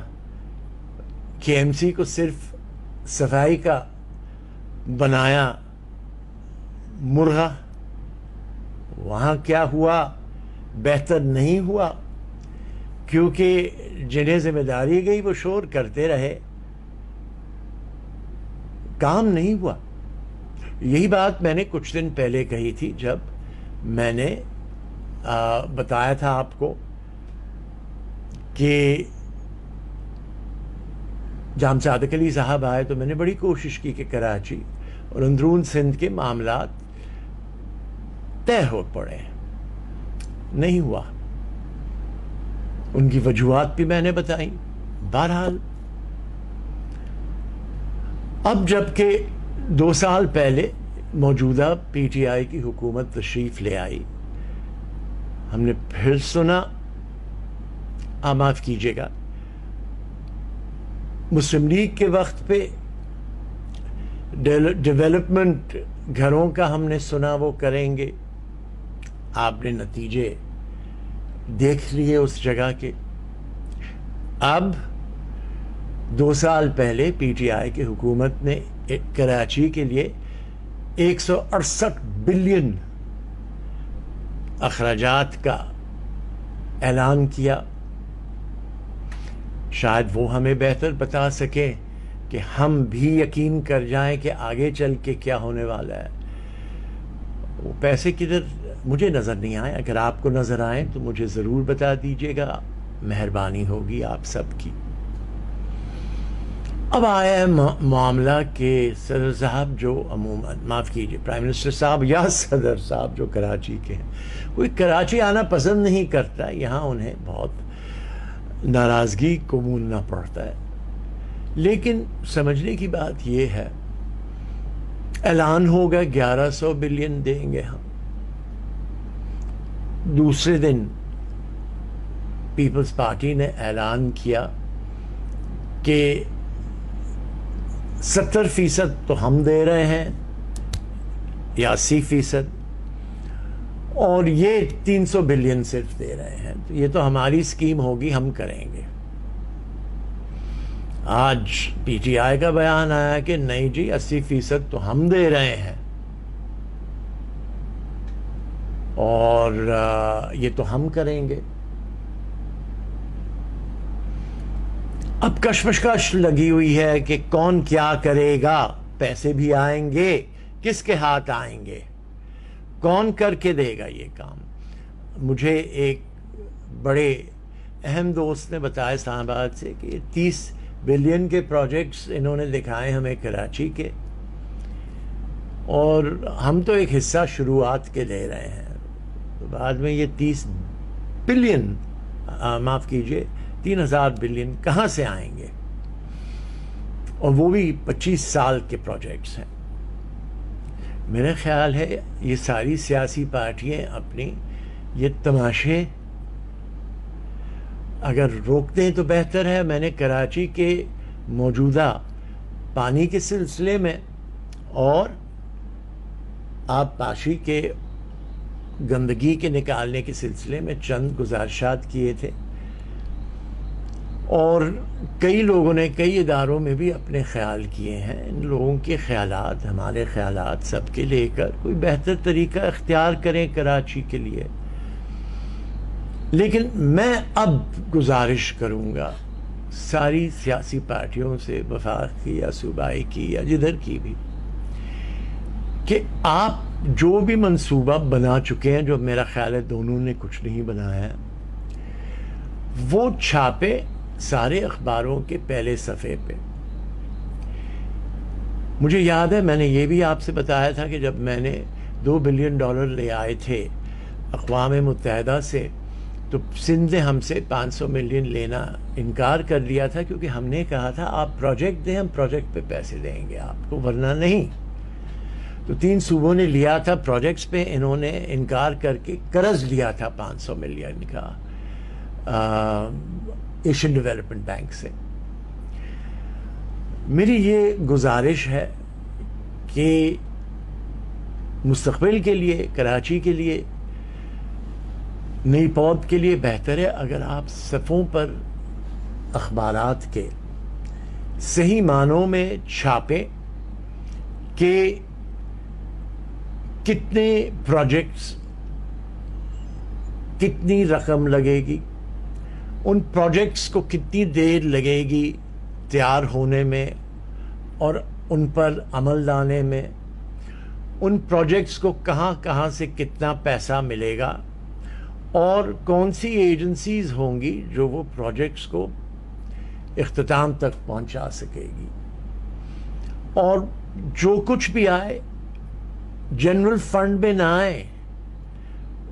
[SPEAKER 1] کہ ایم سی کو صرف صفائی کا بنایا مرغا. وہاں کیا ہوا؟ بہتر نہیں ہوا, کیونکہ جنہیں ذمہ داری گئی وہ شور کرتے رہے, کام نہیں ہوا. یہی بات میں نے کچھ دن پہلے کہی تھی جب میں نے بتایا تھا آپ کو کہ جام صادق علی صاحب آئے تو میں نے بڑی کوشش کی کہ کراچی اور اندرون سندھ کے معاملات طے ہو پڑے. نہیں ہوا. ان کی وجوہات بھی میں نے بتائیں. بہرحال اب جب کہ 2 سال پہلے موجودہ پی ٹی آئی کی حکومت تشریف لے آئی, ہم نے پھر سنا, معاف کیجیے گا, مسلم لیگ کے وقت پہ ڈیولپمنٹ گھروں کا ہم نے سنا وہ کریں گے. آپ نے نتیجے دیکھ لیے اس جگہ کے. اب 2 سال پہلے پی ٹی آئی کی حکومت نے کراچی کے لیے 168 بلین اخراجات کا اعلان کیا. شاید وہ ہمیں بہتر بتا سکیں کہ ہم بھی یقین کر جائیں کہ آگے چل کے کیا ہونے والا ہے. وہ پیسے کدھر مجھے نظر نہیں آئے. اگر آپ کو نظر آئیں تو مجھے ضرور بتا دیجیے گا, مہربانی ہوگی آپ سب کی. اب آیا ہے معاملہ کہ صدر صاحب جو عموماً, معاف کیجیے, پرائم منسٹر صاحب یا صدر صاحب جو کراچی کے ہیں, کوئی کراچی آنا پسند نہیں کرتا. یہاں انہیں بہت ناراضگی قبولنا پڑتا ہے. لیکن سمجھنے کی بات یہ ہے, اعلان ہوگا 1100 بلین دیں گے ہم. دوسرے دن پیپلز پارٹی نے اعلان کیا کہ 70% تو ہم دے رہے ہیں یا 80%, اور یہ 300 بلین صرف دے رہے ہیں. تو یہ تو ہماری اسکیم ہوگی, ہم کریں گے. آج پی ٹی آئی کا بیان آیا کہ نہیں جی 80% تو ہم دے رہے ہیں اور یہ تو ہم کریں گے. اب کشمکش لگی ہوئی ہے کہ کون کیا کرے گا. پیسے بھی آئیں گے, کس کے ہاتھ آئیں گے, کون کر کے دے گا یہ کام. مجھے ایک بڑے اہم دوست نے بتایا اسلام آباد سے کہ 30 بلین کے پروجیکٹس انہوں نے دکھائے ہمیں کراچی کے, اور ہم تو ایک حصہ شروعات کے لے رہے ہیں، تو بعد میں یہ 30 بلین معاف کیجئے 3000 بلین کہاں سے آئیں گے؟ اور وہ بھی 25 سال کے پروجیکٹس ہیں. میرا خیال ہے یہ ساری سیاسی پارٹیاں اپنی یہ تماشے اگر روک دیں تو بہتر ہے. میں نے کراچی کے موجودہ پانی کے سلسلے میں اور آب پاشی کے گندگی کے نکالنے کے سلسلے میں چند گزارشات کیے تھے، اور کئی لوگوں نے کئی اداروں میں بھی اپنے خیال کیے ہیں. ان لوگوں کے خیالات ہمارے خیالات سب کے لے کر کوئی بہتر طریقہ اختیار کریں کراچی کے لیے. لیکن میں اب گزارش کروں گا ساری سیاسی پارٹیوں سے، وفاق کی یا صوبائی کی یا جدھر کی بھی، کہ آپ جو بھی منصوبہ بنا چکے ہیں، جو میرا خیال ہے دونوں نے کچھ نہیں بنایا ہے، وہ چھاپے سارے اخباروں کے پہلے صفحے پہ. مجھے یاد ہے میں نے یہ بھی آپ سے بتایا تھا کہ جب میں نے $2 بلین لے آئے تھے اقوام متحدہ سے، تو سندھ نے ہم سے 500 ملین لینا انکار کر دیا تھا، کیونکہ ہم نے کہا تھا آپ پروجیکٹ دیں، ہم پروجیکٹ پہ پیسے دیں گے آپ کو، ورنہ نہیں. تو 3 صوبوں نے لیا تھا پروجیکٹس پہ، انہوں نے انکار کر کے قرض لیا تھا 500 ملین کا ایشین ڈیولپمنٹ بینک سے. میری یہ گزارش ہے کہ مستقبل کے لیے، کراچی کے لیے، نئی پود کے لیے بہتر ہے اگر آپ صفوں پر اخبارات کے صحیح معنوں میں چھاپیں کہ کتنے پروجیکٹس، کتنی رقم لگے گی، ان پروجیکٹس کو کتنی دیر لگے گی تیار ہونے میں اور ان پر عمل لانے میں، ان پروجیکٹس کو کہاں کہاں سے کتنا پیسہ ملے گا، اور کون سی ایجنسیز ہوں گی جو وہ پروجیکٹس کو اختتام تک پہنچا سکے گی. اور جو کچھ بھی آئے جنرل فنڈ میں نہ آئے،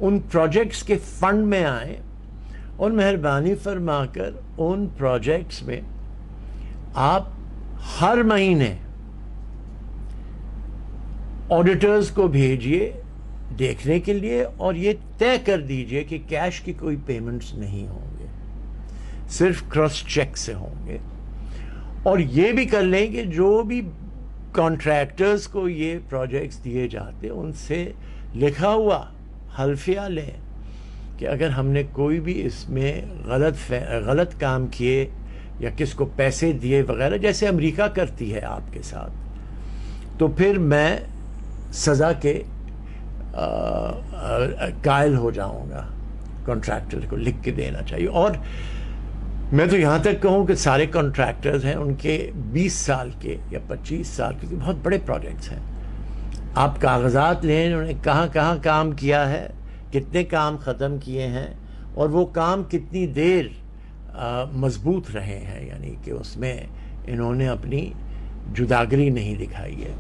[SPEAKER 1] ان پروجیکٹس کے فنڈ میں آئے، اور مہربانی فرما کر ان پروجیکٹس میں آپ ہر مہینے آڈیٹرز کو بھیجیے دیکھنے کے لیے، اور یہ طے کر دیجئے کہ کیش کی کوئی پیمنٹس نہیں ہوں گے، صرف کراس چیک سے ہوں گے. اور یہ بھی کر لیں کہ جو بھی کانٹریکٹرز کو یہ پروجیکٹس دیے جاتے ان سے لکھا ہوا حلفیہ لیں کہ اگر ہم نے کوئی بھی اس میں غلط کام کیے یا کس کو پیسے دیے وغیرہ، جیسے امریکہ کرتی ہے آپ کے ساتھ، تو پھر میں سزا کے قائل ہو جاؤں گا. کانٹریکٹر کو لکھ کے دینا چاہیے. اور میں تو یہاں تک کہوں کہ سارے کانٹریکٹرز ہیں ان کے 20 سال کے یا 25 سال کے بہت بڑے پروجیکٹس ہیں. آپ کاغذات لیں انہوں نے کہاں کہاں کام کیا ہے، کتنے کام ختم کیے ہیں، اور وہ کام کتنی دیر مضبوط رہے ہیں، یعنی کہ اس میں انہوں نے اپنی جداگری نہیں دکھائی ہے.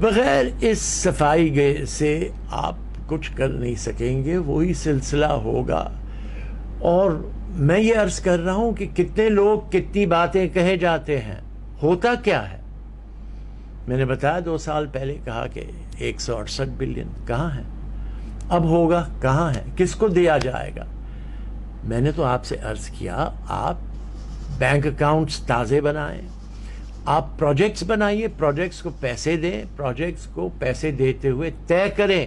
[SPEAKER 1] بغیر اس صفائی سے آپ کچھ کر نہیں سکیں گے، وہی سلسلہ ہوگا. اور میں یہ عرض کر رہا ہوں کہ کتنے لوگ کتنی باتیں کہے جاتے ہیں، ہوتا کیا ہے؟ میں نے بتایا 2 سال پہلے کہا کہ 168 بلین کہاں ہے، اب ہوگا کہاں ہے، کس کو دیا جائے گا؟ میں نے تو آپ سے عرض کیا آپ بینک اکاؤنٹس تازے بنائیں، آپ پروجیکٹس بنائیے، پروجیکٹس کو پیسے دیں، پروجیکٹس کو پیسے دیتے ہوئے طے کریں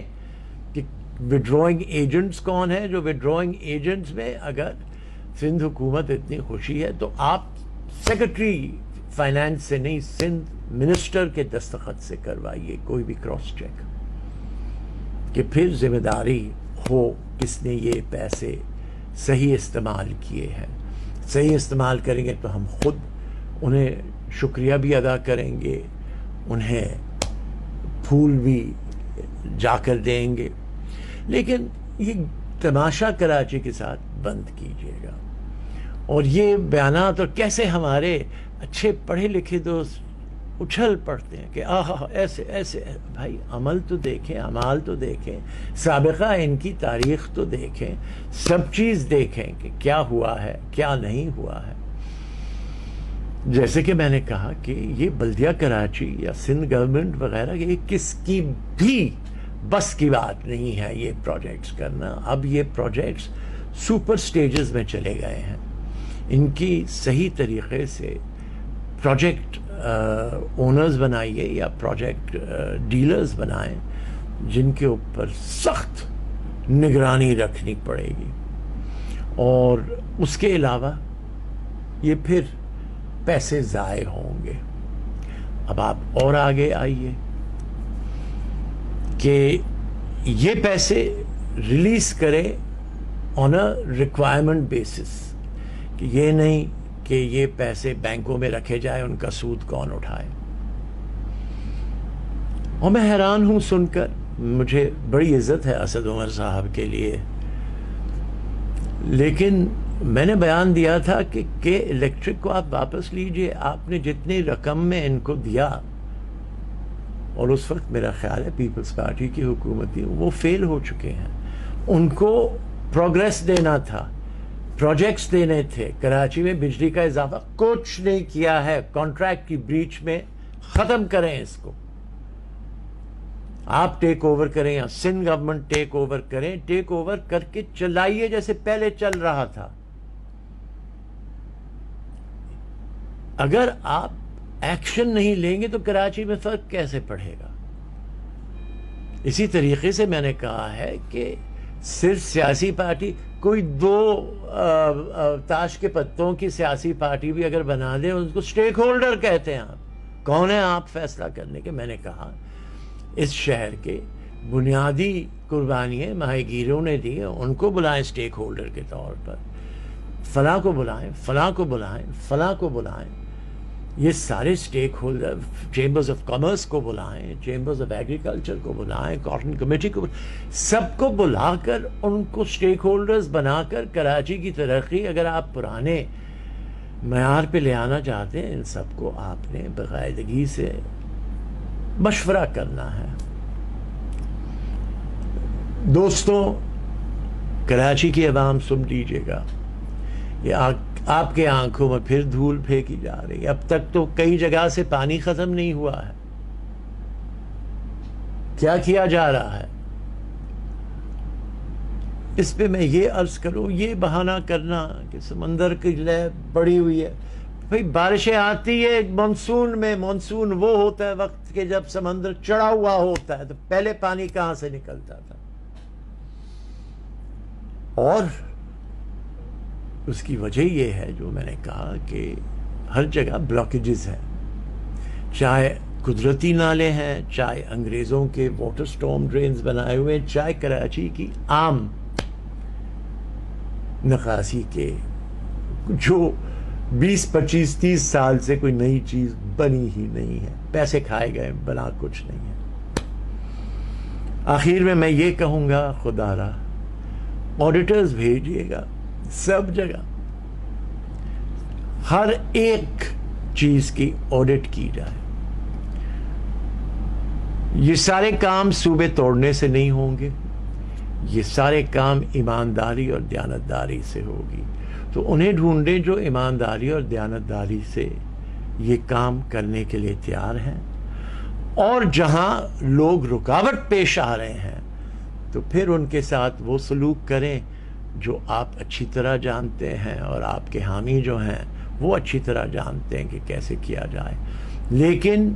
[SPEAKER 1] کہ وڈرائنگ ایجنٹس کون ہیں. جو وڈرائنگ ایجنٹس میں اگر سندھ حکومت اتنی خوشی ہے تو آپ سیکرٹری فائنانس سے نہیں، سندھ منسٹر کے دستخط سے کروائیے کوئی بھی کراس چیک، کہ پھر ذمہ داری ہو کس نے یہ پیسے صحیح استعمال کیے ہیں. صحیح استعمال کریں گے تو ہم خود انہیں شکریہ بھی ادا کریں گے، انہیں پھول بھی جا کر دیں گے. لیکن یہ تماشا کراچی کے ساتھ بند کیجیے گا. اور یہ بیانات، اور کیسے ہمارے اچھے پڑھے لکھے دوست اچھل پڑتے ہیں کہ آہا ایسے ایسے. بھائی عمل تو دیکھیں, اعمال تو دیکھیں, سابقہ ان کی تاریخ تو دیکھیں, سب چیز دیکھیں کہ کیا ہوا ہے کیا نہیں ہوا ہے. جیسے کہ میں نے کہا کہ یہ بلدیہ کراچی یا سندھ گورنمنٹ وغیرہ یہ کس کی بھی بس کی بات نہیں ہے یہ پروجیکٹس کرنا. اب یہ پروجیکٹس سپر سٹیجز میں چلے گئے ہیں. ان کی صحیح طریقے سے پروجیکٹ اونرز بنائیے یا پروجیکٹ ڈیلرز بنائیں جن کے اوپر سخت نگرانی رکھنی پڑے گی. اور اس کے علاوہ یہ پھر پیسے ضائع ہوں گے. اب آپ اور آگے آئیے کہ یہ پیسے ریلیز کرے آن اے ریکوائرمنٹ بیسس, کہ یہ نہیں کہ یہ پیسے بینکوں میں رکھے جائے, ان کا سود کون اٹھائے. اور میں حیران ہوں سن کر, مجھے بڑی عزت ہے اسد عمر صاحب کے لیے, لیکن میں نے بیان دیا تھا کہ الیکٹرک کو آپ واپس لیجئے. آپ نے جتنی رقم میں ان کو دیا, اور اس وقت میرا خیال ہے پیپلز پارٹی کی حکومت تھی, وہ فیل ہو چکے ہیں. ان کو پروگریس دینا تھا, پروجیکٹس دینے تھے. کراچی میں بجلی کا اضافہ کچھ نہیں کیا ہے. کانٹریکٹ کی بریچ میں ختم کریں اس کو. آپ ٹیک اوور کریں یا سندھ گورنمنٹ ٹیک اوور کریں, ٹیک اوور کر کے چلائیے جیسے پہلے چل رہا تھا. اگر آپ ایکشن نہیں لیں گے تو کراچی میں فرق کیسے پڑے گا؟ اسی طریقے سے میں نے کہا ہے کہ صرف سیاسی پارٹی, کوئی دو تاش کے پتوں کی سیاسی پارٹی بھی اگر بنا دیں, اس کو سٹیک ہولڈر کہتے ہیں. آپ کون ہیں آپ فیصلہ کرنے کے؟ میں نے کہا اس شہر کے بنیادی قربانیاں ماہی گیروں نے دی ہیں, ان کو بلائیں سٹیک ہولڈر کے طور پر. فلاں کو بلائیں, فلاں کو بلائیں, فلاں کو بلائیں. یہ سارے سٹیک ہولڈر, چیمبرز آف کامرس کو بلائیں, چیمبرز آف ایگریکلچر کو بلائیں, کاٹن کمیٹی کو بلائیں, سب کو بلا کر ان کو سٹیک ہولڈرز بنا کر کراچی کی ترقی اگر آپ پرانے معیار پہ لے آنا چاہتے ہیں, ان سب کو آپ نے باقاعدگی سے مشورہ کرنا ہے. دوستوں, کراچی کی عوام سن لیجیے گا, یہ آپ کے آنکھوں میں پھر دھول پھینکی جا رہی ہے. اب تک تو کئی جگہ سے پانی ختم نہیں ہوا ہے. کیا کیا جا رہا ہے؟ اس پہ میں یہ عرض کروں, یہ بہانہ کرنا کہ سمندر کی لہر بڑی ہوئی ہے. بھئی بارشیں آتی ہے مانسون میں, مانسون وہ ہوتا ہے وقت کہ جب سمندر چڑھا ہوا ہوتا ہے, تو پہلے پانی کہاں سے نکلتا تھا؟ اور اس کی وجہ یہ ہے جو میں نے کہا کہ ہر جگہ بلاکیجز ہیں, چاہے قدرتی نالے ہیں, چاہے انگریزوں کے واٹر سٹارم ڈرینز بنائے ہوئے, چاہے کراچی کی عام نکاسی کے, جو 20-25-30 سال سے کوئی نئی چیز بنی ہی نہیں ہے. پیسے کھائے گئے, بنا کچھ نہیں ہے. آخر میں یہ کہوں گا, خدا را آڈیٹرز بھیجیے گا سب جگہ, ہر ایک چیز کی آڈٹ کی جائے. یہ سارے کام صوبے توڑنے سے نہیں ہوں گے, یہ سارے کام ایمانداری اور دیانتداری سے ہوگی. تو انہیں ڈھونڈیں جو ایمانداری اور دیانتداری سے یہ کام کرنے کے لیے تیار ہیں, اور جہاں لوگ رکاوٹ پیش آ رہے ہیں تو پھر ان کے ساتھ وہ سلوک کریں جو آپ اچھی طرح جانتے ہیں, اور آپ کے حامی جو ہیں وہ اچھی طرح جانتے ہیں کہ کیسے کیا جائے. لیکن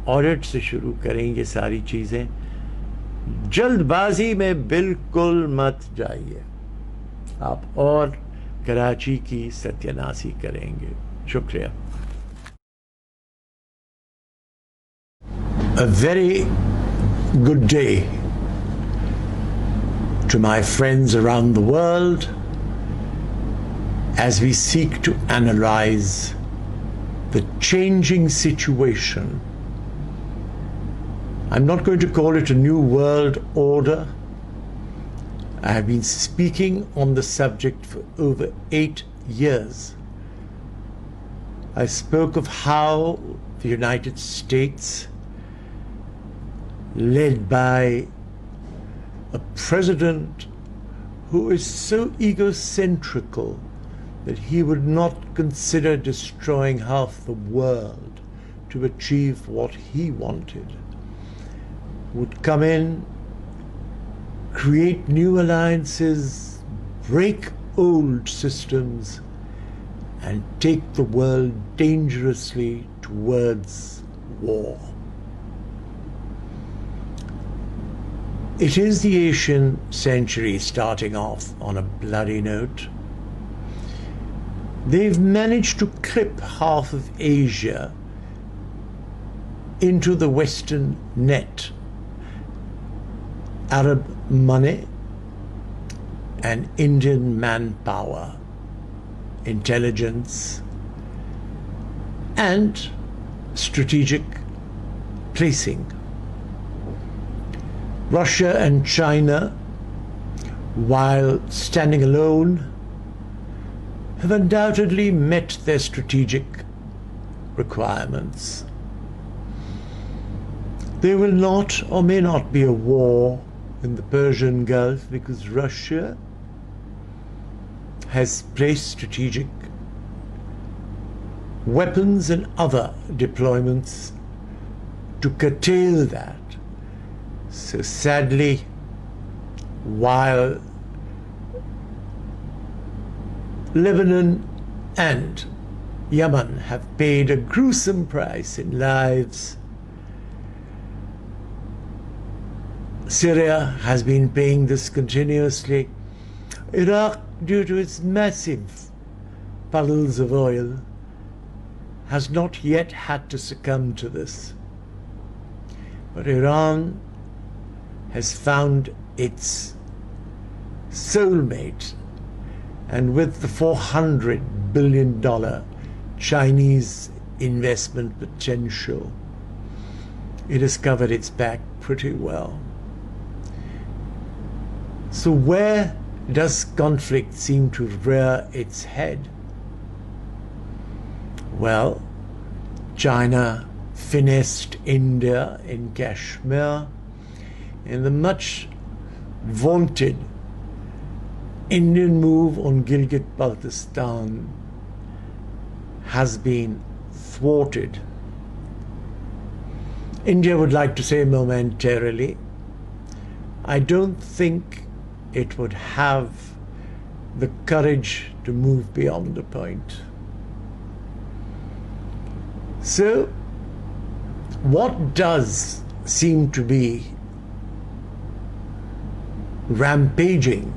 [SPEAKER 1] آڈٹ سے شروع کریں یہ ساری چیزیں, جلد بازی میں بالکل مت جائیے آپ, اور کراچی کی ستیاناسی کریں گے. شکریہ. A very good day to my friends around the world as we seek to analyze the changing situation. I'm not going to call it a new world order. I have been speaking on the subject for over 8 years. I spoke of how the United States, led by a president who is so egocentrical that he would not consider destroying half the world to achieve what he wanted, would come in, create new alliances, break old systems, and take the world dangerously towards war. It is the Asian century starting off on a bloody note. They've managed to clip half of Asia into the Western net. Arab money and Indian manpower, intelligence, and strategic placing. Russia and China, while standing alone, have undoubtedly met their strategic requirements. There will not or may not be a war in the Persian Gulf because Russia has placed strategic weapons and other deployments to curtail that. So sadly, while Lebanon and Yemen have paid a gruesome price in lives, Syria has been paying this continuously. Iraq, due to its massive puddles of oil, has not yet had to succumb to this. But Iran has found its soulmate, and with the $400 billion Chinese investment potential, it has covered its back pretty well. So where does conflict seem to rear its head? Well, China finessed India in Kashmir, and the much vaunted Indian move on Gilgit-Baltistan has been thwarted. India would like to say momentarily. I don't think it would have the courage to move beyond the point. So, what does seem to be rampaging,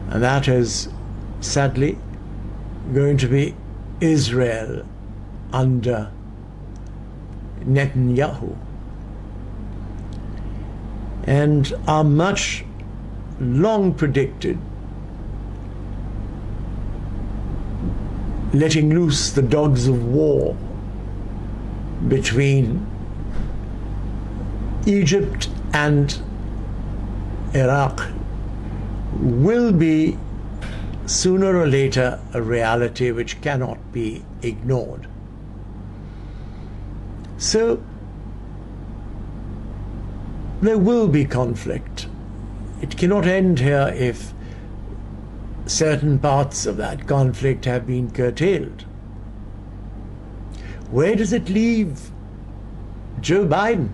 [SPEAKER 1] and that is sadly going to be Israel under Netanyahu, and our much long predicted letting loose the dogs of war between Egypt and Iraq will be sooner or later a reality which cannot be ignored. So there will be conflict. It cannot end here if certain parts of that conflict have been curtailed. Where does it leave Joe Biden?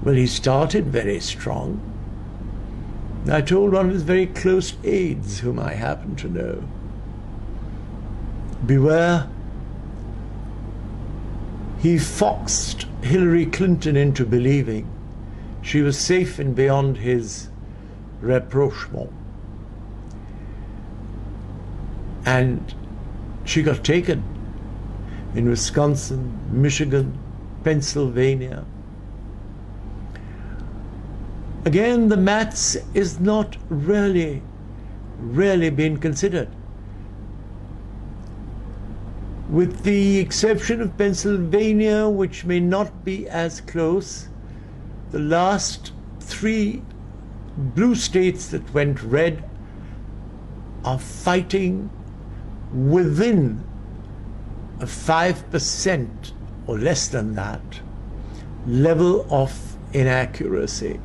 [SPEAKER 1] Well, he started very strong. I told one of his very close aides, whom I happen to know, beware. He foxed Hillary Clinton into believing she was safe and beyond his rapprochement. And she got taken in Wisconsin, Michigan, Pennsylvania. Again, the maths is not really being considered. With the exception of Pennsylvania, which may not be as close, the last 3 blue states that went red are fighting within a 5% or less than that level of inaccuracy.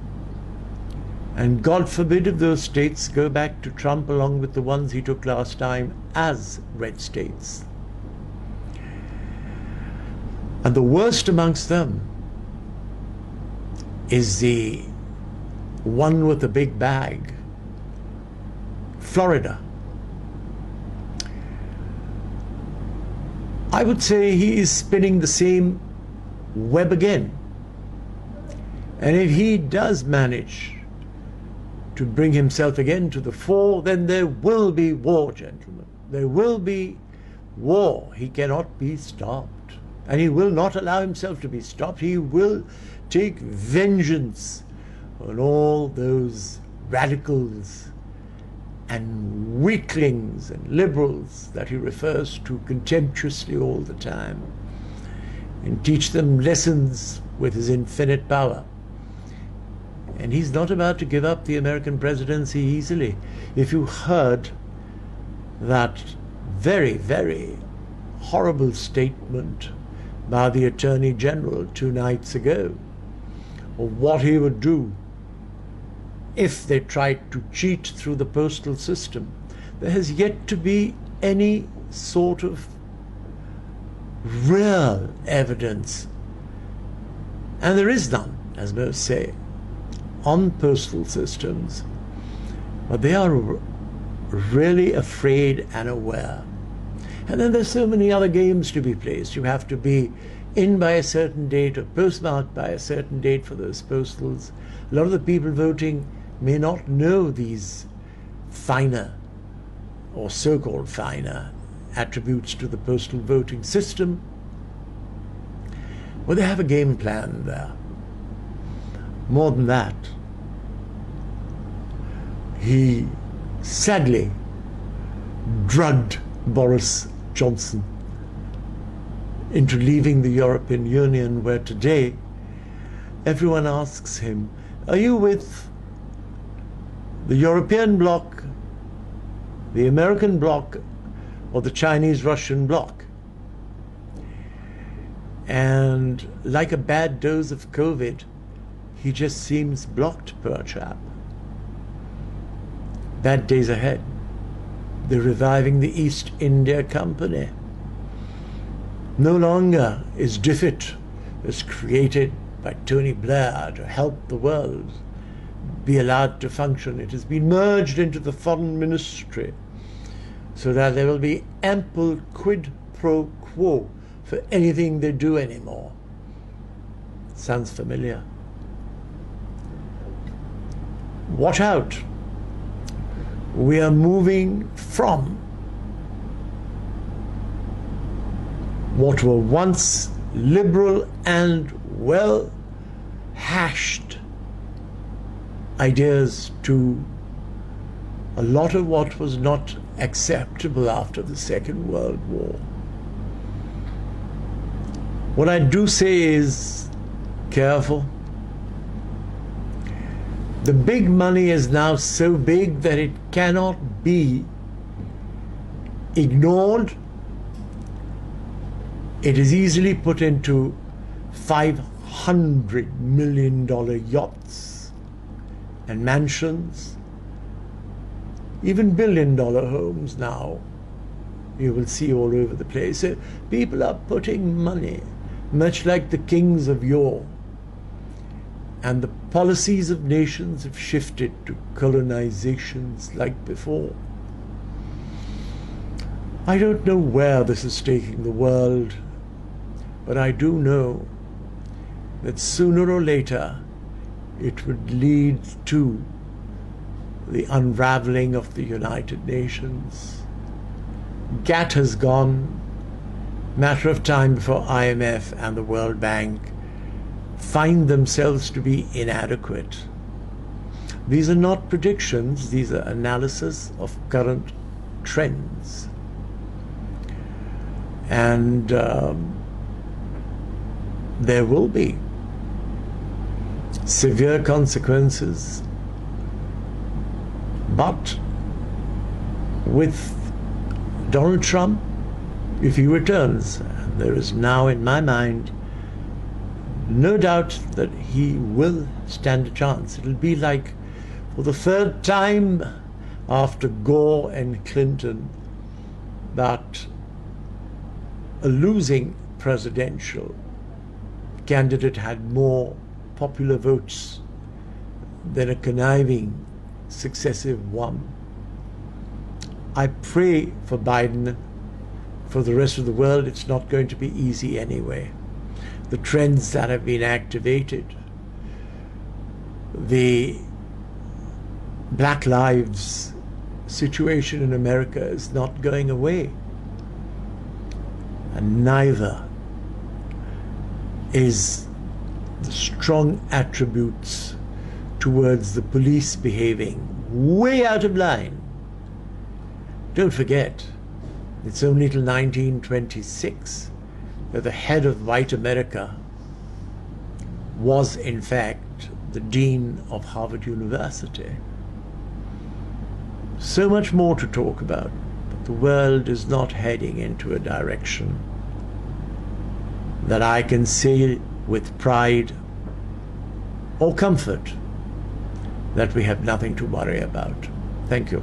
[SPEAKER 1] And God forbid if those states go back to Trump along with the ones he took last time as red states. And the worst amongst them is the one with the big bag, Florida. I would say he is spinning the same web again. And if he does manage to bring himself again to the fore, then there will be war, gentlemen. There will be war. He cannot be stopped. And he will not allow himself to be stopped. He will take vengeance on all those radicals and weaklings and liberals that he refers to contemptuously all the time, and teach them lessons with his infinite power. And he's not about to give up the American presidency easily. If you heard that very, very horrible statement by the Attorney General 2 nights ago, of what he would do if they tried to cheat through the postal system, there has yet to be any sort of real evidence, and there is none, as most say, on postal systems. But they are really afraid and aware. And then there's so many other games to be played. You have to be in by a certain date or postmarked by a certain date for those postals. A lot of the people voting may not know these finer or so-called finer attributes to the postal voting system. Well, they have a game plan there. More than that, he sadly drugged Boris Johnson into leaving the European Union, where today everyone asks him, are you with the European bloc, the American bloc, or the Chinese-Russian bloc? And like a bad dose of COVID, he just seems blocked, poor chap. Bad days ahead. They're reviving the East India Company. No longer is DFID, as created by Tony Blair to help the world, be allowed to function. It has been merged into the Foreign Ministry so that there will be ample quid pro quo for anything they do anymore. Sounds familiar. Watch out. We are moving from what were once liberal and well-hashed ideas to a lot of what was not acceptable after the Second World War. What I do say is, careful. The big money is now so big that it cannot be ignored. It is easily put into $500 million yachts and mansions, even $1 billion homes now you will see all over the place. So people are putting money, much like the kings of yore. And the policies of nations have shifted to colonizations like before. I don't know where this is taking the world, but I do know that sooner or later it would lead to the unraveling of the United Nations. GATT has gone. Matter of time before IMF and the World Bank find themselves to be inadequate. These are not predictions, these are analysis of current trends. And there will be severe consequences, but with Donald Trump, if he returns, and there is now in my mind no doubt that he will stand a chance. It'll be like, for the third time after Gore and Clinton, that a losing presidential candidate had more popular votes than a conniving successive one. I pray for Biden. For the rest of the world, it's not going to be easy anyway. The trends that have been activated, the Black Lives situation in America is not going away, and neither is the strong attributes towards the police behaving way out of line. Don't forget, it's only till 1926 that the head of white America was in fact the dean of Harvard University. So much more to talk about, but the world is not heading into a direction that I can say with pride or comfort that we have nothing to worry about. Thank you.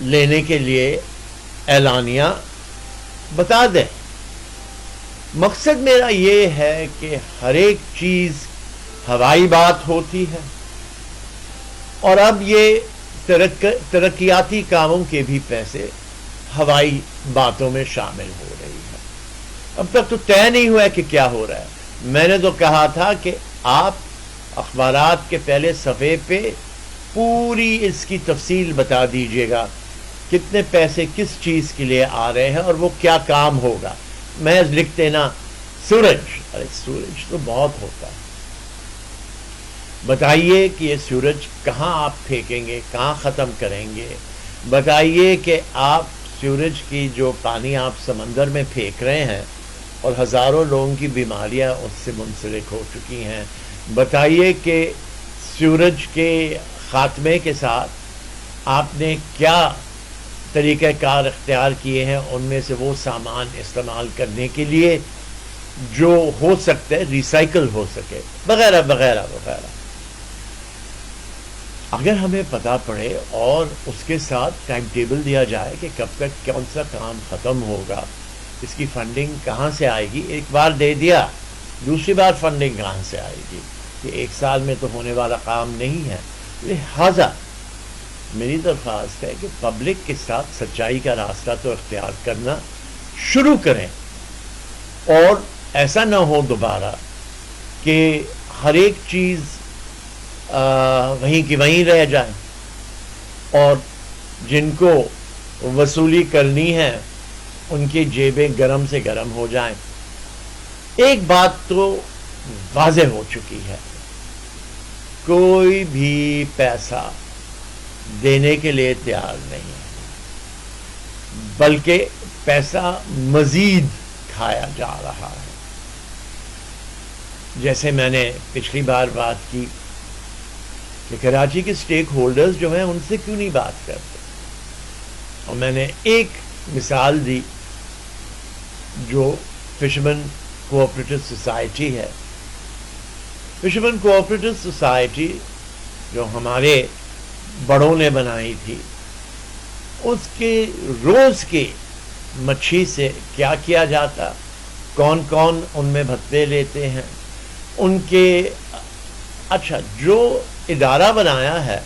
[SPEAKER 1] لینے کے لیے اعلانیہ بتا دیں. مقصد میرا یہ ہے کہ ہر ایک چیز ہوائی بات ہوتی ہے، اور اب یہ ترقیاتی کاموں کے بھی پیسے ہوائی باتوں میں شامل ہو رہی ہے. اب تک تو طے نہیں ہوا کہ کیا ہو رہا ہے. میں نے تو کہا تھا کہ آپ اخبارات کے پہلے صفحے پہ پوری اس کی تفصیل بتا دیجئے گا، کتنے پیسے کس چیز کے لیے آ رہے ہیں اور وہ کیا کام ہوگا. محض لکھتے نا سورج، ارے سورج تو بہت ہوتا ہے. بتائیے کہ یہ سورج کہاں آپ پھینکیں گے، کہاں ختم کریں گے. بتائیے کہ آپ سورج کی جو پانی آپ سمندر میں پھینک رہے ہیں اور ہزاروں لوگوں کی بیماریاں اس سے منسلک ہو چکی ہیں. بتائیے کہ سورج کے خاتمے کے ساتھ آپ نے کیا طریقہ کار اختیار کیے ہیں، ان میں سے وہ سامان استعمال کرنے کے لیے جو ہو سکتا ہے ریسائکل ہو سکے، وغیرہ وغیرہ وغیرہ. اگر ہمیں پتہ پڑے اور اس کے ساتھ ٹائم ٹیبل دیا جائے کہ کب تک کون سا کام ختم ہوگا، اس کی فنڈنگ کہاں سے آئے گی. ایک بار دے دیا، دوسری بار فنڈنگ کہاں سے آئے گی؟ کہ ایک سال میں تو ہونے والا کام نہیں ہے. لہذا میری درخواست ہے کہ پبلک کے ساتھ سچائی کا راستہ تو اختیار کرنا شروع کریں، اور ایسا نہ ہو دوبارہ کہ ہر ایک چیز وہیں کی وہیں رہ جائیں، اور جن کو وصولی کرنی ہے ان کی جیبیں گرم سے گرم ہو جائیں. ایک بات تو واضح ہو چکی ہے، کوئی بھی پیسہ دینے کے لیے تیار نہیں ہے، بلکہ پیسہ مزید کھایا جا رہا ہے. جیسے میں نے پچھلی بار بات کی کہ کراچی کے سٹیک ہولڈرز جو ہیں ان سے کیوں نہیں بات کرتے، اور میں نے ایک مثال دی جو فشرمین کوآپریٹو سوسائٹی ہے. فشرمین کوآپریٹو سوسائٹی جو ہمارے بڑوں نے بنائی تھی، اس کے روز کے مچھی سے کیا کیا جاتا، کون کون ان میں بھتے لیتے ہیں، ان کے اچھا جو ادارہ بنایا ہے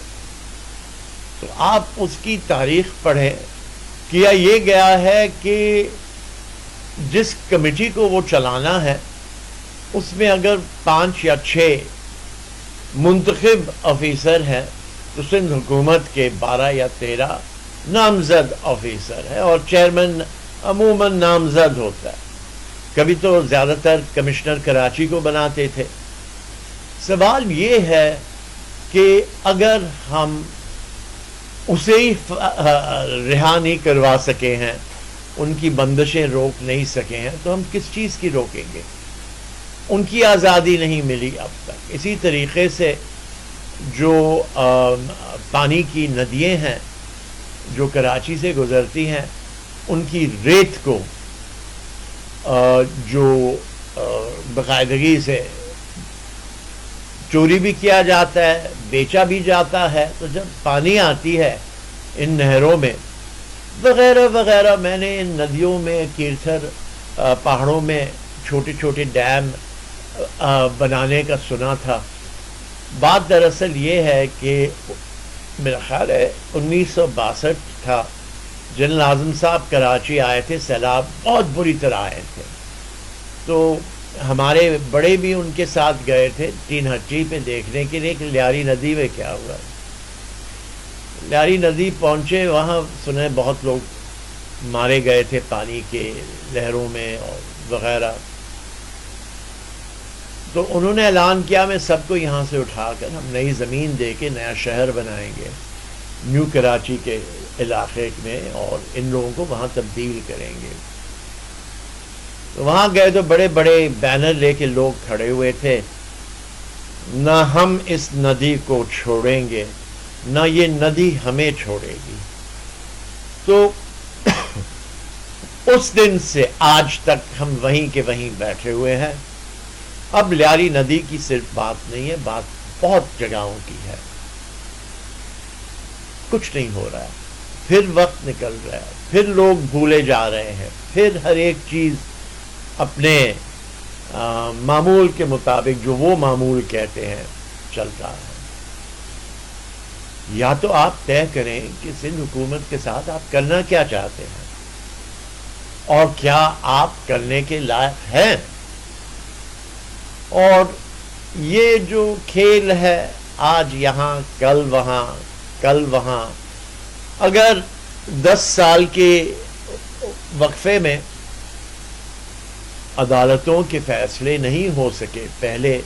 [SPEAKER 1] تو آپ اس کی تاریخ پڑھیں. کیا یہ گیا ہے کہ جس کمیٹی کو وہ چلانا ہے اس میں اگر 5 یا 6 منتخب آفیسر ہیں تو سندھ حکومت کے 12 یا 13 نامزد آفیسر ہے، اور چیئرمین عموماً نامزد ہوتا ہے. کبھی تو زیادہ تر کمشنر کراچی کو بناتے تھے. سوال یہ ہے کہ اگر ہم اسے ہی رہا نہیں کروا سکے ہیں، ان کی بندشیں روک نہیں سکے ہیں، تو ہم کس چیز کی روکیں گے؟ ان کی آزادی نہیں ملی اب تک. اسی طریقے سے جو پانی کی ندییں ہیں جو کراچی سے گزرتی ہیں، ان کی ریت کو جو باقاعدگی سے چوری بھی کیا جاتا ہے، بیچا بھی جاتا ہے. تو جب پانی آتی ہے ان نہروں میں وغیرہ وغیرہ، میں نے ان ندیوں میں کیرتھر پہاڑوں میں چھوٹے چھوٹے ڈیم بنانے کا سنا تھا. بات دراصل یہ ہے کہ میرا خیال ہے 1962 تھا، جنرل اعظم صاحب کراچی آئے تھے، سیلاب بہت بری طرح آئے تھے، تو ہمارے بڑے بھی ان کے ساتھ گئے تھے تین ہٹی پہ دیکھنے کے لیے کہ لیاری ندی میں کیا ہوا. لیاری ندی پہنچے، وہاں سنے بہت لوگ مارے گئے تھے پانی کے لہروں میں اور وغیرہ. تو انہوں نے اعلان کیا میں سب کو یہاں سے اٹھا کر ہم نئی زمین دے کے نیا شہر بنائیں گے نیو کراچی کے علاقے میں، اور ان لوگوں کو وہاں تبدیل کریں گے. تو وہاں گئے تو بڑے بڑے بینر لے کے لوگ کھڑے ہوئے تھے، نہ ہم اس ندی کو چھوڑیں گے نہ یہ ندی ہمیں چھوڑے گی. تو اس دن سے آج تک ہم وہیں کے وہیں بیٹھے ہوئے ہیں. اب لیاری ندی کی صرف بات نہیں ہے، بات بہت جگہوں کی ہے. کچھ نہیں ہو رہا ہے. پھر وقت نکل رہا ہے، پھر لوگ بھولے جا رہے ہیں، پھر ہر ایک چیز اپنے معمول کے مطابق جو وہ معمول کہتے ہیں چل رہا ہے۔ یا تو آپ طے کریں کہ سندھ حکومت کے ساتھ آپ کرنا کیا چاہتے ہیں اور کیا آپ کرنے کے لائق ہیں، اور یہ جو کھیل ہے آج یہاں کل وہاں کل وہاں، اگر 10 سال کے وقفے میں عدالتوں کے فیصلے نہیں ہو سکے پہلے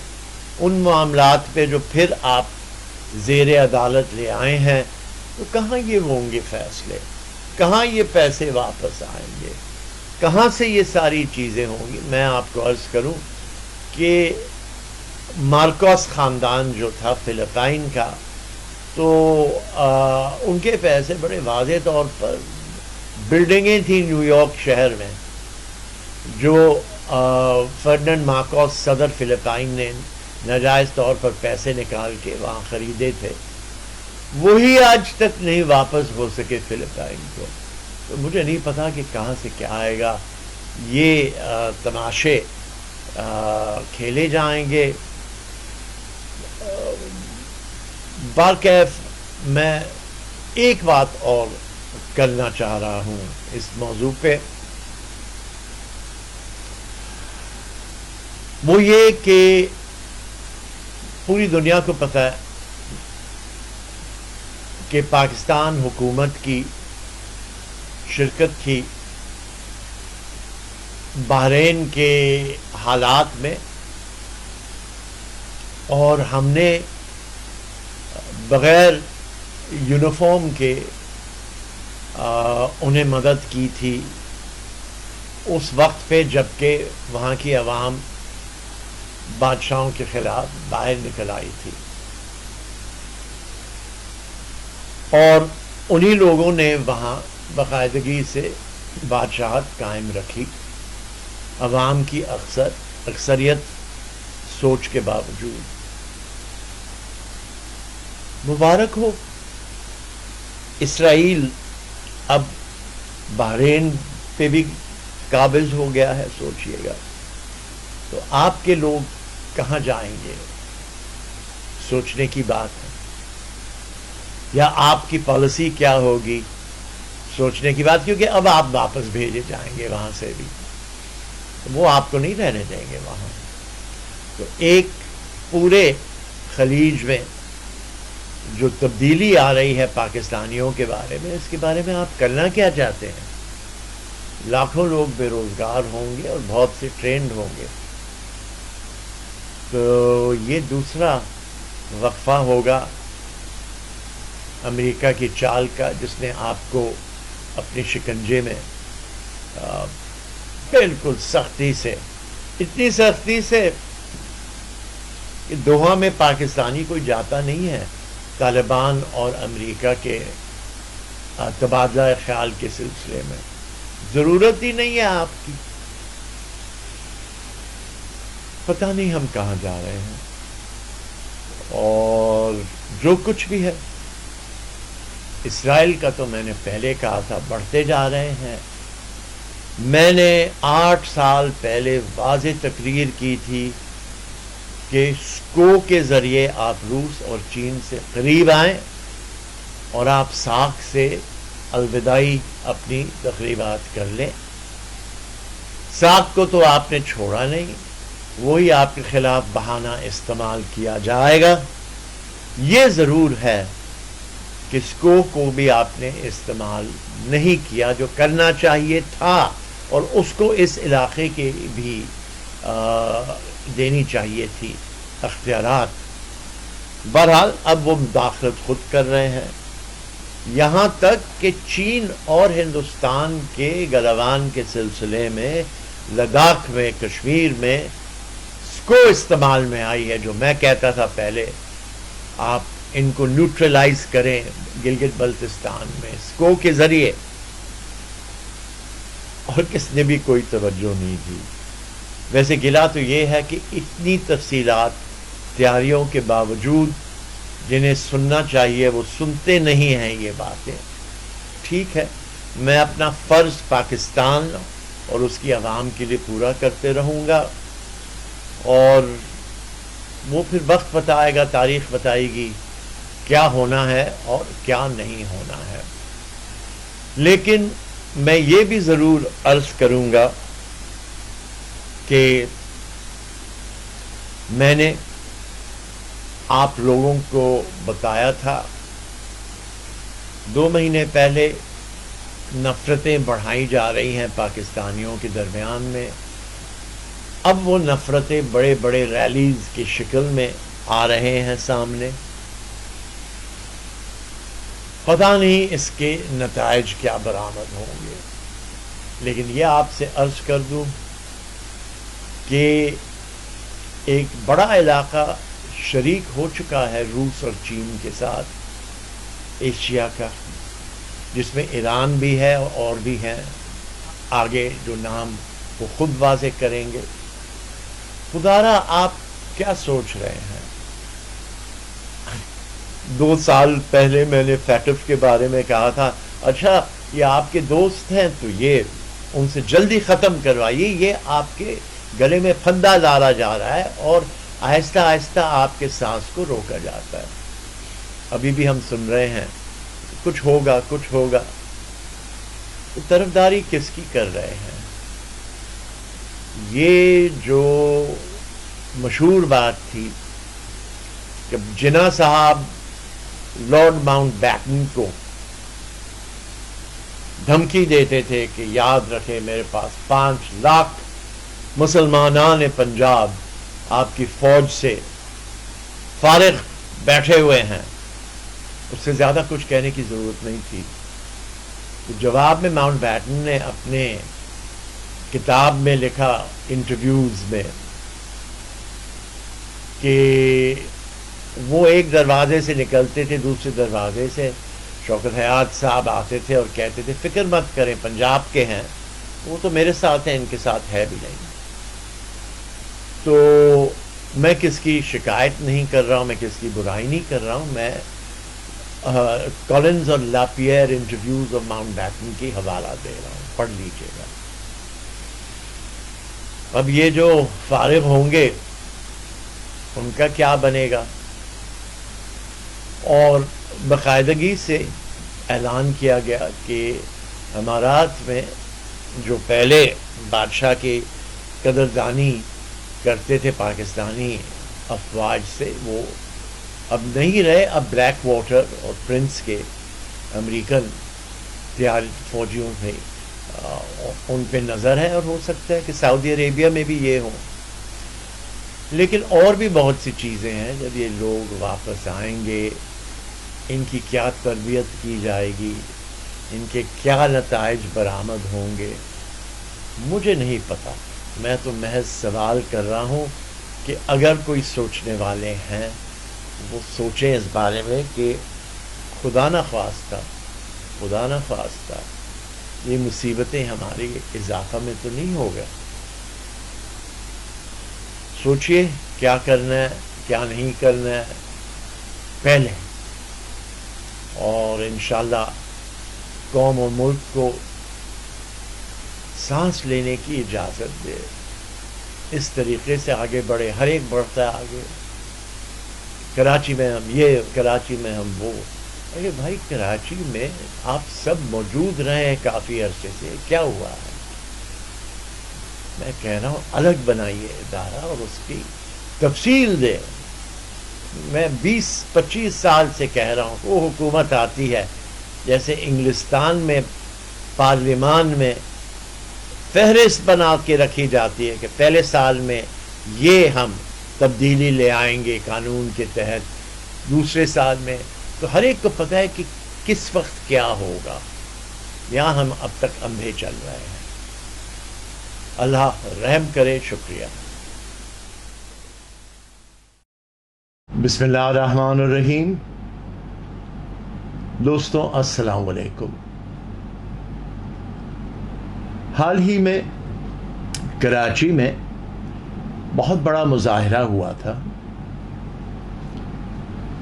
[SPEAKER 1] ان معاملات پہ جو پھر آپ زیر عدالت لے آئے ہیں، تو کہاں یہ ہوں گے فیصلے، کہاں یہ پیسے واپس آئیں گے، کہاں سے یہ ساری چیزیں ہوں گی؟ میں آپ کو عرض کروں کہ مارکوس خاندان جو تھا فلپائن کا، تو ان کے پیسے بڑے واضح طور پر بلڈنگیں تھیں نیو یارک شہر میں جو فرڈینڈ مارکوس صدر فلپائن نے ناجائز طور پر پیسے نکال کے وہاں خریدے تھے، وہی آج تک نہیں واپس ہو سکے فلپائن کو۔ تو مجھے نہیں پتا کہ کہاں سے کیا آئے گا، یہ تماشے کھیلے جائیں گے۔ بارکیف میں ایک بات اور کرنا چاہ رہا ہوں اس موضوع پہ، وہ یہ کہ پوری دنیا کو پتہ ہے کہ پاکستان حکومت کی شرکت تھی بحرین کے حالات میں، اور ہم نے بغیر یونیفارم کے انہیں مدد کی تھی اس وقت پہ جبکہ وہاں کی عوام بادشاہوں کے خلاف باہر نکل آئی تھی، اور انہی لوگوں نے وہاں باقاعدگی سے بادشاہت قائم رکھی عوام کی اکثریت سوچ کے باوجود۔ مبارک ہو، اسرائیل اب بحرین پہ بھی قابض ہو گیا ہے، سوچئے گا تو آپ کے لوگ کہاں جائیں گے؟ سوچنے کی بات ہے۔ یا آپ کی پالیسی کیا ہوگی؟ سوچنے کی بات، کیونکہ اب آپ واپس بھیجے جائیں گے وہاں سے بھی، وہ آپ کو نہیں رہنے دیں گے وہاں۔ تو ایک پورے خلیج میں جو تبدیلی آ رہی ہے پاکستانیوں کے بارے میں، اس کے بارے میں آپ کرنا کیا چاہتے ہیں؟ لاکھوں لوگ بے روزگار ہوں گے اور بہت سے ٹرینڈ ہوں گے۔ تو یہ دوسرا وقفہ ہوگا امریکہ کی چال کا، جس نے آپ کو اپنے شکنجے میں بالکل سختی سے، اتنی سختی سے کہ دوحہ میں پاکستانی کوئی جاتا نہیں ہے طالبان اور امریکہ کے تبادلہ خیال کے سلسلے میں، ضرورت ہی نہیں ہے آپ کی۔ پتہ نہیں ہم کہاں جا رہے ہیں، اور جو کچھ بھی ہے اسرائیل کا تو میں نے پہلے کہا تھا بڑھتے جا رہے ہیں۔ میں نے 8 سال پہلے واضح تقریر کی تھی کہ سکو کے ذریعے آپ روس اور چین سے قریب آئیں اور آپ ساکھ سے الوداعی اپنی تقریبات کر لیں۔ ساکھ کو تو آپ نے چھوڑا نہیں، وہی آپ کے خلاف بہانہ استعمال کیا جائے گا۔ یہ ضرور ہے کہ سکو کو بھی آپ نے استعمال نہیں کیا جو کرنا چاہیے تھا، اور اس کو اس علاقے کے بھی دینی چاہیے تھی اختیارات۔ بہرحال اب وہ مداخلت خود کر رہے ہیں، یہاں تک کہ چین اور ہندوستان کے گلوان کے سلسلے میں لداخ میں، کشمیر میں سکو استعمال میں آئی ہے، جو میں کہتا تھا پہلے آپ ان کو نیوٹرلائز کریں گلگت بلتستان میں سکو کے ذریعے، اور کس نے بھی کوئی توجہ نہیں دی۔ ویسے گلا تو یہ ہے کہ اتنی تفصیلات تیاریوں کے باوجود جنہیں سننا چاہیے وہ سنتے نہیں ہیں یہ باتیں۔ ٹھیک ہے، میں اپنا فرض پاکستان اور اس کی عوام کے لیے پورا کرتے رہوں گا، اور وہ پھر وقت بتائے گا، تاریخ بتائے گی کیا ہونا ہے اور کیا نہیں ہونا ہے۔ لیکن میں یہ بھی ضرور عرض کروں گا کہ میں نے آپ لوگوں کو بتایا تھا 2 مہینے پہلے نفرتیں بڑھائی جا رہی ہیں پاکستانیوں کے درمیان میں، اب وہ نفرتیں بڑے بڑے ریلیز کی شکل میں آ رہے ہیں سامنے۔ پتہ نہیں اس کے نتائج کیا برآمد ہوں گے، لیکن یہ آپ سے عرض کر دوں کہ ایک بڑا علاقہ شریک ہو چکا ہے روس اور چین کے ساتھ ایشیا کا، جس میں ایران بھی ہے اور بھی ہیں آگے جو نام وہ خود واضح کریں گے۔ خدارا آپ کیا سوچ رہے ہیں؟ 2 سال پہلے میں نے فیٹف کے بارے میں کہا تھا، اچھا یہ آپ کے دوست ہیں تو یہ ان سے جلدی ختم کروائیے، یہ آپ کے گلے میں پھندا ڈالا جا رہا ہے اور آہستہ آہستہ آپ کے سانس کو روکا جاتا ہے۔ ابھی بھی ہم سن رہے ہیں کچھ ہوگا کچھ ہوگا، طرفداری کس کی کر رہے ہیں؟ یہ جو مشہور بات تھی کہ جناح صاحب لارڈ ماؤنٹ بیٹن کو دھمکی دیتے تھے کہ یاد رکھے میرے پاس 5 لاکھ مسلمانان پنجاب آپ کی فوج سے فارغ بیٹھے ہوئے ہیں، اس سے زیادہ کچھ کہنے کی ضرورت نہیں تھی۔ تو جواب میں ماؤنٹ بیٹن نے اپنے کتاب میں لکھا، انٹرویوز میں، کہ وہ ایک دروازے سے نکلتے تھے، دوسرے دروازے سے شوکت حیات صاحب آتے تھے اور کہتے تھے فکر مت کریں، پنجاب کے ہیں، وہ تو میرے ساتھ ہیں، ان کے ساتھ ہے بھی نہیں۔ تو میں کس کی شکایت نہیں کر رہا ہوں، میں کس کی برائی نہیں کر رہا ہوں، میں کولنز اور لاپیئر انٹرویوز آف ماؤنٹ بیٹن کی حوالہ دے رہا ہوں، پڑھ لیجئے گا۔ اب یہ جو فارغ ہوں گے ان کا کیا بنے گا؟ اور باقاعدگی سے اعلان کیا گیا کہ امارات میں جو پہلے بادشاہ کی قدردانی کرتے تھے پاکستانی افواج سے، وہ اب نہیں رہے، اب بلیک واٹر اور پرنس کے امریکن فوجیوں میں ان پہ نظر ہے، اور ہو سکتا ہے کہ سعودی عربیہ میں بھی یہ ہوں۔ لیکن اور بھی بہت سی چیزیں ہیں، جب یہ لوگ واپس آئیں گے ان کی کیا تربیت کی جائے گی، ان کے کیا نتائج برآمد ہوں گے، مجھے نہیں پتا۔ میں تو محض سوال کر رہا ہوں کہ اگر کوئی سوچنے والے ہیں وہ سوچیں اس بارے میں کہ خدا نہ خواستہ یہ مصیبتیں ہماری اضافہ میں تو نہیں ہوگا۔ سوچئے کیا کرنا ہے کیا نہیں کرنا ہے پہلے، اور انشاءاللہ قوم و ملک کو سانس لینے کی اجازت دے، اس طریقے سے آگے بڑھے۔ ہر ایک بڑھتا ہے آگے، کراچی میں ہم یہ، کراچی میں ہم وہ۔ ارے بھائی کراچی میں آپ سب موجود رہے ہیں کافی عرصے سے، کیا ہوا ہے؟ میں کہہ رہا ہوں الگ بنائیے ادارہ اور اس کی تفصیل دے۔ میں 20-25 سال سے کہہ رہا ہوں کہ وہ حکومت آتی ہے جیسے انگلستان میں پارلیمان میں فہرست بنا کے رکھی جاتی ہے کہ پہلے سال میں یہ ہم تبدیلی لے آئیں گے قانون کے تحت، دوسرے سال میں، تو ہر ایک کو پتہ ہے کہ کس وقت کیا ہوگا۔ یہاں ہم اب تک اندھے چل رہے ہیں۔ اللہ رحم کرے۔ شکریہ۔ بسم اللہ الرحمن الرحیم۔ دوستوں السلام علیکم۔ حال ہی میں کراچی میں بہت بڑا مظاہرہ ہوا تھا،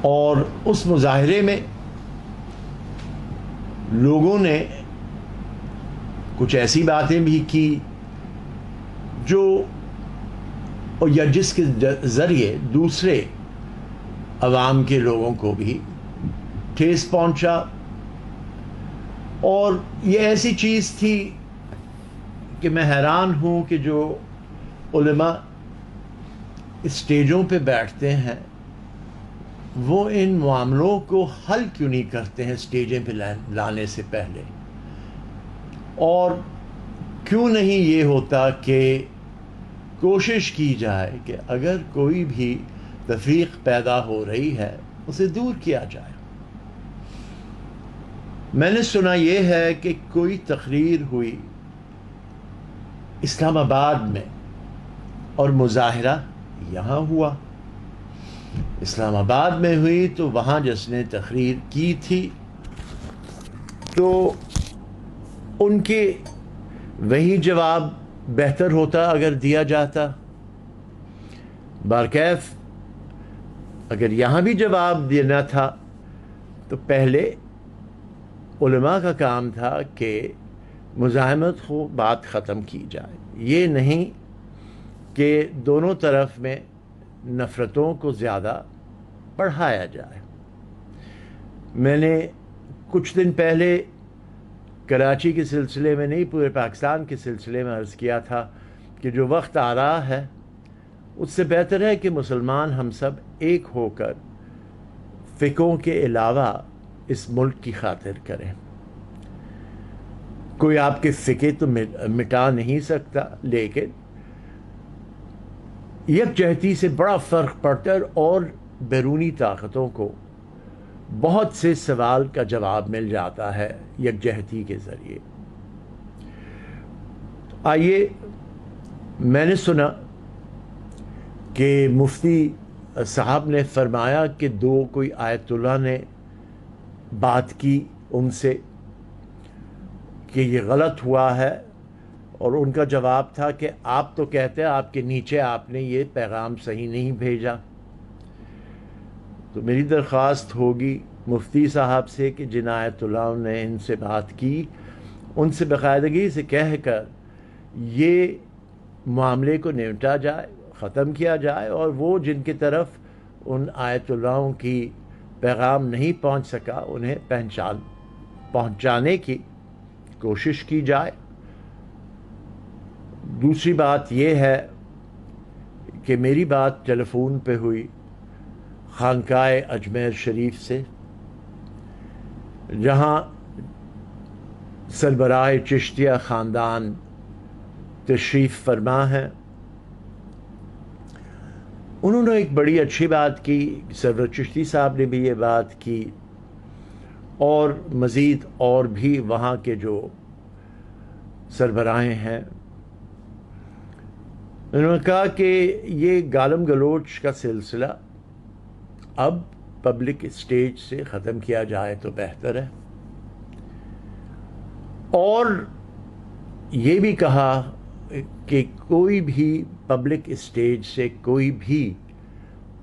[SPEAKER 1] اور اس مظاہرے میں لوگوں نے کچھ ایسی باتیں بھی کی جو یا جس کے ذریعے دوسرے عوام کے لوگوں کو بھی ٹھیس پہنچا، اور یہ ایسی چیز تھی کہ میں حیران ہوں کہ جو علماء اسٹیجوں پہ بیٹھتے ہیں وہ ان معاملوں کو حل کیوں نہیں کرتے ہیں اسٹیجیں پہ لانے سے پہلے، اور کیوں نہیں یہ ہوتا کہ کوشش کی جائے کہ اگر کوئی بھی تفریق پیدا ہو رہی ہے اسے دور کیا جائے۔ میں نے سنا یہ ہے کہ کوئی تقریر ہوئی اسلام آباد میں اور مظاہرہ یہاں ہوا، اسلام آباد میں ہوئی تو وہاں جس نے تقریر کی تھی تو ان کے وہی جواب بہتر ہوتا اگر دیا جاتا۔ بارکیف اگر یہاں بھی جواب دینا تھا تو پہلے علماء کا کام تھا کہ مزاحمت کو بات ختم کی جائے، یہ نہیں کہ دونوں طرف میں نفرتوں کو زیادہ بڑھایا جائے۔ میں نے کچھ دن پہلے کراچی کے سلسلے میں نہیں، پورے پاکستان کے سلسلے میں عرض کیا تھا کہ جو وقت آ رہا ہے اس سے بہتر ہے کہ مسلمان ہم سب ایک ہو کر فقوں کے علاوہ اس ملک کی خاطر کریں۔ کوئی آپ کے فقے تو مٹا نہیں سکتا، لیکن یکجہتی سے بڑا فرق پڑتا ہے اور بیرونی طاقتوں کو بہت سے سوال کا جواب مل جاتا ہے یکجہتی کے ذریعے۔ آئیے، میں نے سنا کہ مفتی صاحب نے فرمایا کہ کوئی آیت اللہ نے بات کی ان سے کہ یہ غلط ہوا ہے، اور ان کا جواب تھا کہ آپ تو کہتے ہیں آپ کے نیچے آپ نے یہ پیغام صحیح نہیں بھیجا۔ تو میری درخواست ہوگی مفتی صاحب سے کہ جن آیت اللہ نے ان سے بات کی ان سے باقاعدگی سے کہہ کر یہ معاملے کو نمٹا جائے، ختم کیا جائے، اور وہ جن کی طرف ان آیت اللہ کی پیغام نہیں پہنچ سکا انہیں پہنچانے کی کوشش کی جائے۔ دوسری بات یہ ہے کہ میری بات ٹیلی فون پہ ہوئی خانقاہ اجمیر شریف سے، جہاں سربراہ چشتیہ خاندان تشریف فرما ہے۔ انہوں نے ایک بڑی اچھی بات کی، سرور چشتی صاحب نے بھی یہ بات کی، اور مزید اور بھی وہاں کے جو سربراہیں ہیں، انہوں نے کہا کہ یہ گالم گلوچ کا سلسلہ اب پبلک اسٹیج سے ختم کیا جائے تو بہتر ہے، اور یہ بھی کہا کہ کوئی بھی پبلک اسٹیج سے کوئی بھی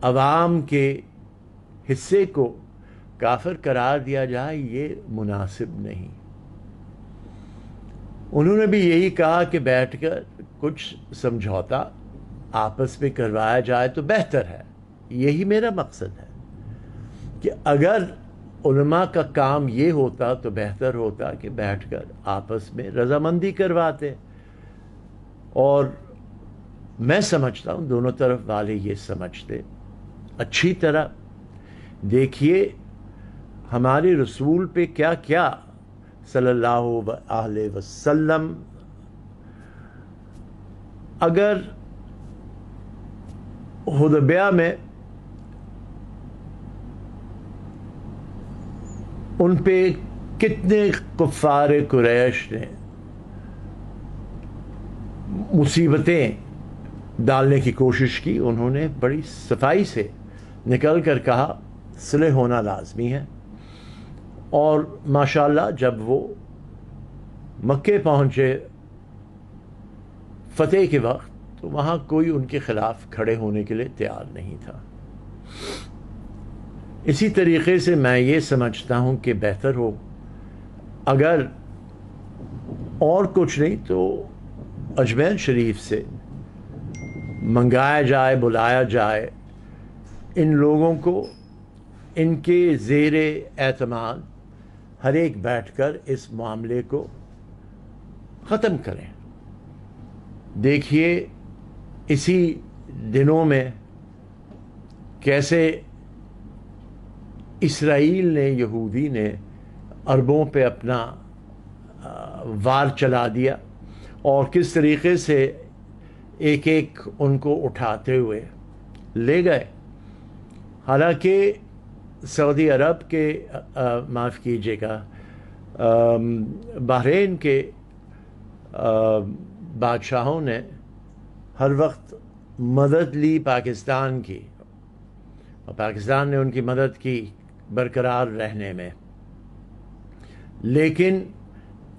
[SPEAKER 1] عوام کے حصے کو کافر قرار دیا جائے یہ مناسب نہیں۔ انہوں نے بھی یہی کہا کہ بیٹھ کر کچھ سمجھوتا آپس میں کروایا جائے تو بہتر ہے۔ یہی میرا مقصد ہے کہ اگر علماء کا کام یہ ہوتا تو بہتر ہوتا کہ بیٹھ کر آپس میں رضامندی کرواتے، اور میں سمجھتا ہوں دونوں طرف والے یہ سمجھتے اچھی طرح۔ دیکھیے ہمارے رسول پہ کیا کیا صلی اللہ علیہ وسلم، اگر حدیبیہ میں ان پہ کتنے کفار قریش نے مصیبتیں ڈالنے کی کوشش کی، انہوں نے بڑی صفائی سے نکل کر کہا صلح ہونا لازمی ہے، اور ماشاءاللہ جب وہ مکے پہنچے فتح کے وقت تو وہاں کوئی ان کے خلاف کھڑے ہونے کے لیے تیار نہیں تھا۔ اسی طریقے سے میں یہ سمجھتا ہوں کہ بہتر ہو اگر اور کچھ نہیں تو اجمیر شریف سے منگایا جائے، بلایا جائے ان لوگوں کو، ان کے زیر اعتماد ہر ایک بیٹھ کر اس معاملے کو ختم کریں۔ دیکھیے اسی دنوں میں کیسے اسرائیل نے، یہودی نے عربوں پہ اپنا وار چلا دیا، اور کس طریقے سے ایک ایک ان کو اٹھاتے ہوئے لے گئے۔ حالانکہ سعودی عرب کے معاف کیجیے گا، بحرین کے بادشاہوں نے ہر وقت مدد لی پاکستان کی، اور پاکستان نے ان کی مدد کی برقرار رہنے میں، لیکن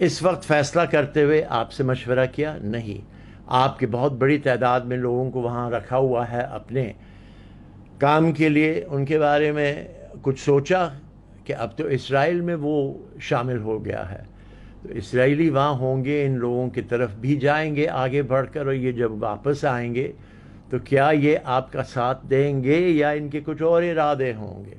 [SPEAKER 1] اس وقت فیصلہ کرتے ہوئے آپ سے مشورہ کیا نہیں۔ آپ کی بہت بڑی تعداد میں لوگوں کو وہاں رکھا ہوا ہے اپنے کام کے لیے، ان کے بارے میں کچھ سوچا کہ اب تو اسرائیل میں وہ شامل ہو گیا ہے، تو اسرائیلی وہاں ہوں گے، ان لوگوں کی طرف بھی جائیں گے آگے بڑھ کر، اور یہ جب واپس آئیں گے تو کیا یہ آپ کا ساتھ دیں گے یا ان کے کچھ اور ارادے ہوں گے؟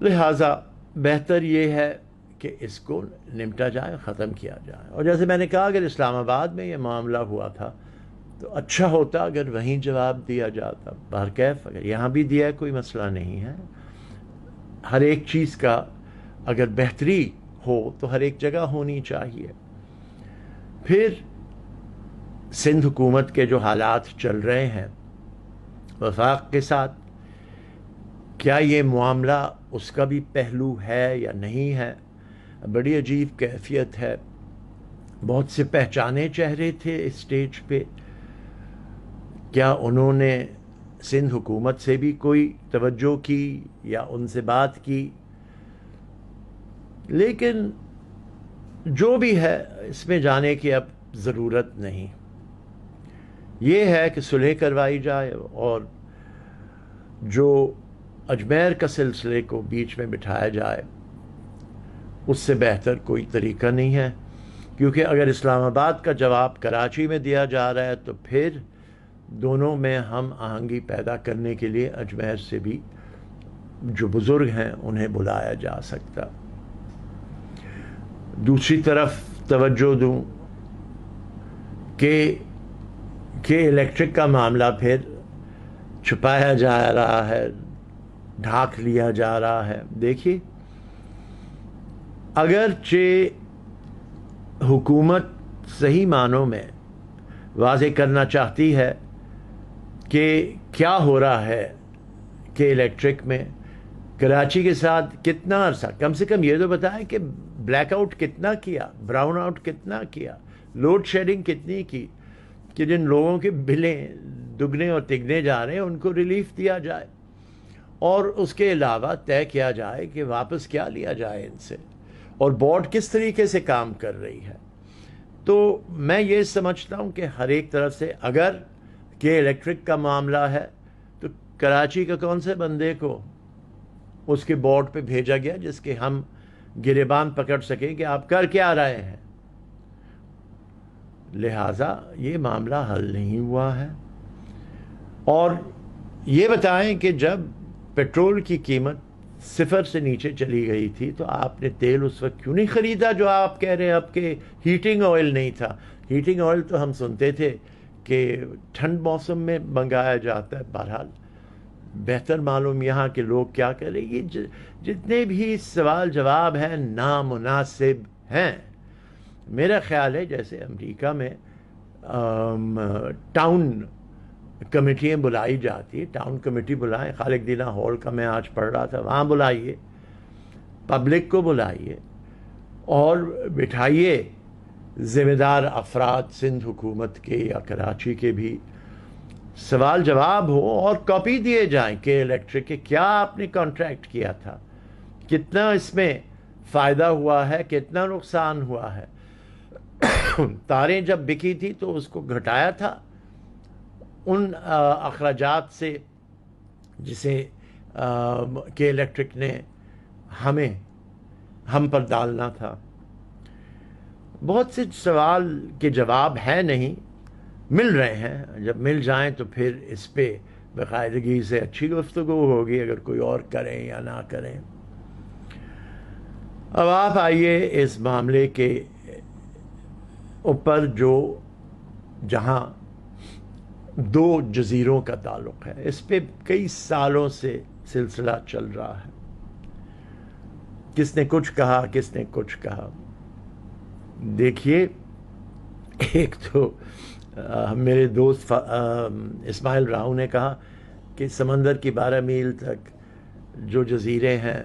[SPEAKER 1] لہٰذا بہتر یہ ہے کہ اس کو نمٹا جائے، ختم کیا جائے۔ اور جیسے میں نے کہا، اگر اسلام آباد میں یہ معاملہ ہوا تھا تو اچھا ہوتا اگر وہیں جواب دیا جاتا۔ بہرکیف اگر یہاں بھی دیا کوئی مسئلہ نہیں ہے، ہر ایک چیز کا اگر بہتری ہو تو ہر ایک جگہ ہونی چاہیے۔ پھر سندھ حکومت کے جو حالات چل رہے ہیں وفاق کے ساتھ، کیا یہ معاملہ اس کا بھی پہلو ہے یا نہیں ہے؟ بڑی عجیب کیفیت ہے۔ بہت سے پہچانے چہرے تھے اس سٹیج پہ، کیا انہوں نے سندھ حکومت سے بھی کوئی توجہ کی یا ان سے بات کی؟ لیکن جو بھی ہے اس میں جانے کی اب ضرورت نہیں۔ یہ ہے کہ صلح کروائی جائے، اور جو اجمیر کا سلسلے کو بیچ میں بٹھایا جائے، اس سے بہتر کوئی طریقہ نہیں ہے، کیونکہ اگر اسلام آباد کا جواب کراچی میں دیا جا رہا ہے تو پھر دونوں میں ہم آہنگی پیدا کرنے کے لیے اجمیر سے بھی جو بزرگ ہیں انہیں بلایا جا سکتا۔ دوسری طرف توجہ دوں کہ الیکٹرک کا معاملہ پھر چھپایا جا رہا ہے، ڈھانک لیا جا رہا ہے۔ دیکھیے، اگرچہ حکومت صحیح معنوں میں واضح کرنا چاہتی ہے کہ کیا ہو رہا ہے کہ الیکٹرک میں کراچی کے ساتھ کتنا عرصہ، کم سے کم یہ تو بتائیں کہ بلیک آؤٹ کتنا کیا، براؤن آؤٹ کتنا کیا، لوڈ شیڈنگ کتنی کی، کہ جن لوگوں کے بلیں دگنے اور تگنے جا رہے ہیں ان کو ریلیف دیا جائے، اور اس کے علاوہ طے کیا جائے کہ واپس کیا لیا جائے ان سے، اور بورڈ کس طریقے سے کام کر رہی ہے۔ تو میں یہ سمجھتا ہوں کہ ہر ایک طرف سے، اگر کہ الیکٹرک کا معاملہ ہے تو کراچی کے کون سے بندے کو اس کے بورڈ پہ بھیجا گیا جس کے ہم گریبان پکڑ سکیں کہ آپ کر کیا رہے ہیں؟ لہٰذا یہ معاملہ حل نہیں ہوا ہے۔ اور یہ بتائیں کہ جب پیٹرول کی قیمت 0 سے نیچے چلی گئی تھی تو آپ نے تیل اس وقت کیوں نہیں خریدا جو آپ کہہ رہے ہیں اب کہ ہیٹنگ آئل نہیں تھا؟ ہیٹنگ آئل تو ہم سنتے تھے کہ ٹھنڈ موسم میں منگایا جاتا ہے۔ بہرحال بہتر معلوم یہاں کے لوگ کیا کہہ رہے ہیں۔ یہ جتنے بھی سوال جواب ہیں نامناسب ہیں۔ میرا خیال ہے جیسے امریکہ میں ٹاؤن کمیٹیاں بلائی جاتی، ٹاؤن کمیٹی بلائیں، خالق دینا ہال کا میں آج پڑھ رہا تھا، وہاں بلائیے، پبلک کو بلائیے اور بٹھائیے ذمہ دار افراد سندھ حکومت کے یا کراچی کے بھی، سوال جواب ہو اور کاپی دیے جائیں کہ الیکٹرک کے کیا آپ نے کانٹریکٹ کیا تھا، کتنا اس میں فائدہ ہوا ہے، کتنا نقصان ہوا ہے۔ تاریں جب بکی تھی تو اس کو گھٹایا تھا ان اخراجات سے جسے کہ الیکٹرک نے ہم پر ڈالنا تھا. بہت سے سوال کے جواب ہیں نہیں، مل رہے ہیں. جب مل جائیں تو پھر اس پہ باقاعدگی سے اچھی گفتگو ہوگی، اگر کوئی اور کریں یا نہ کریں. اب آپ آئیے اس معاملے کے اوپر جو جہاں دو جزیروں کا تعلق ہے. اس پہ کئی سالوں سے سلسلہ چل رہا ہے. کس نے کچھ کہا، کس نے کچھ کہا. دیکھیے، ایک تو میرے دوست اسماعیل راؤ نے کہا کہ سمندر کی 12 میل تک جو جزیرے ہیں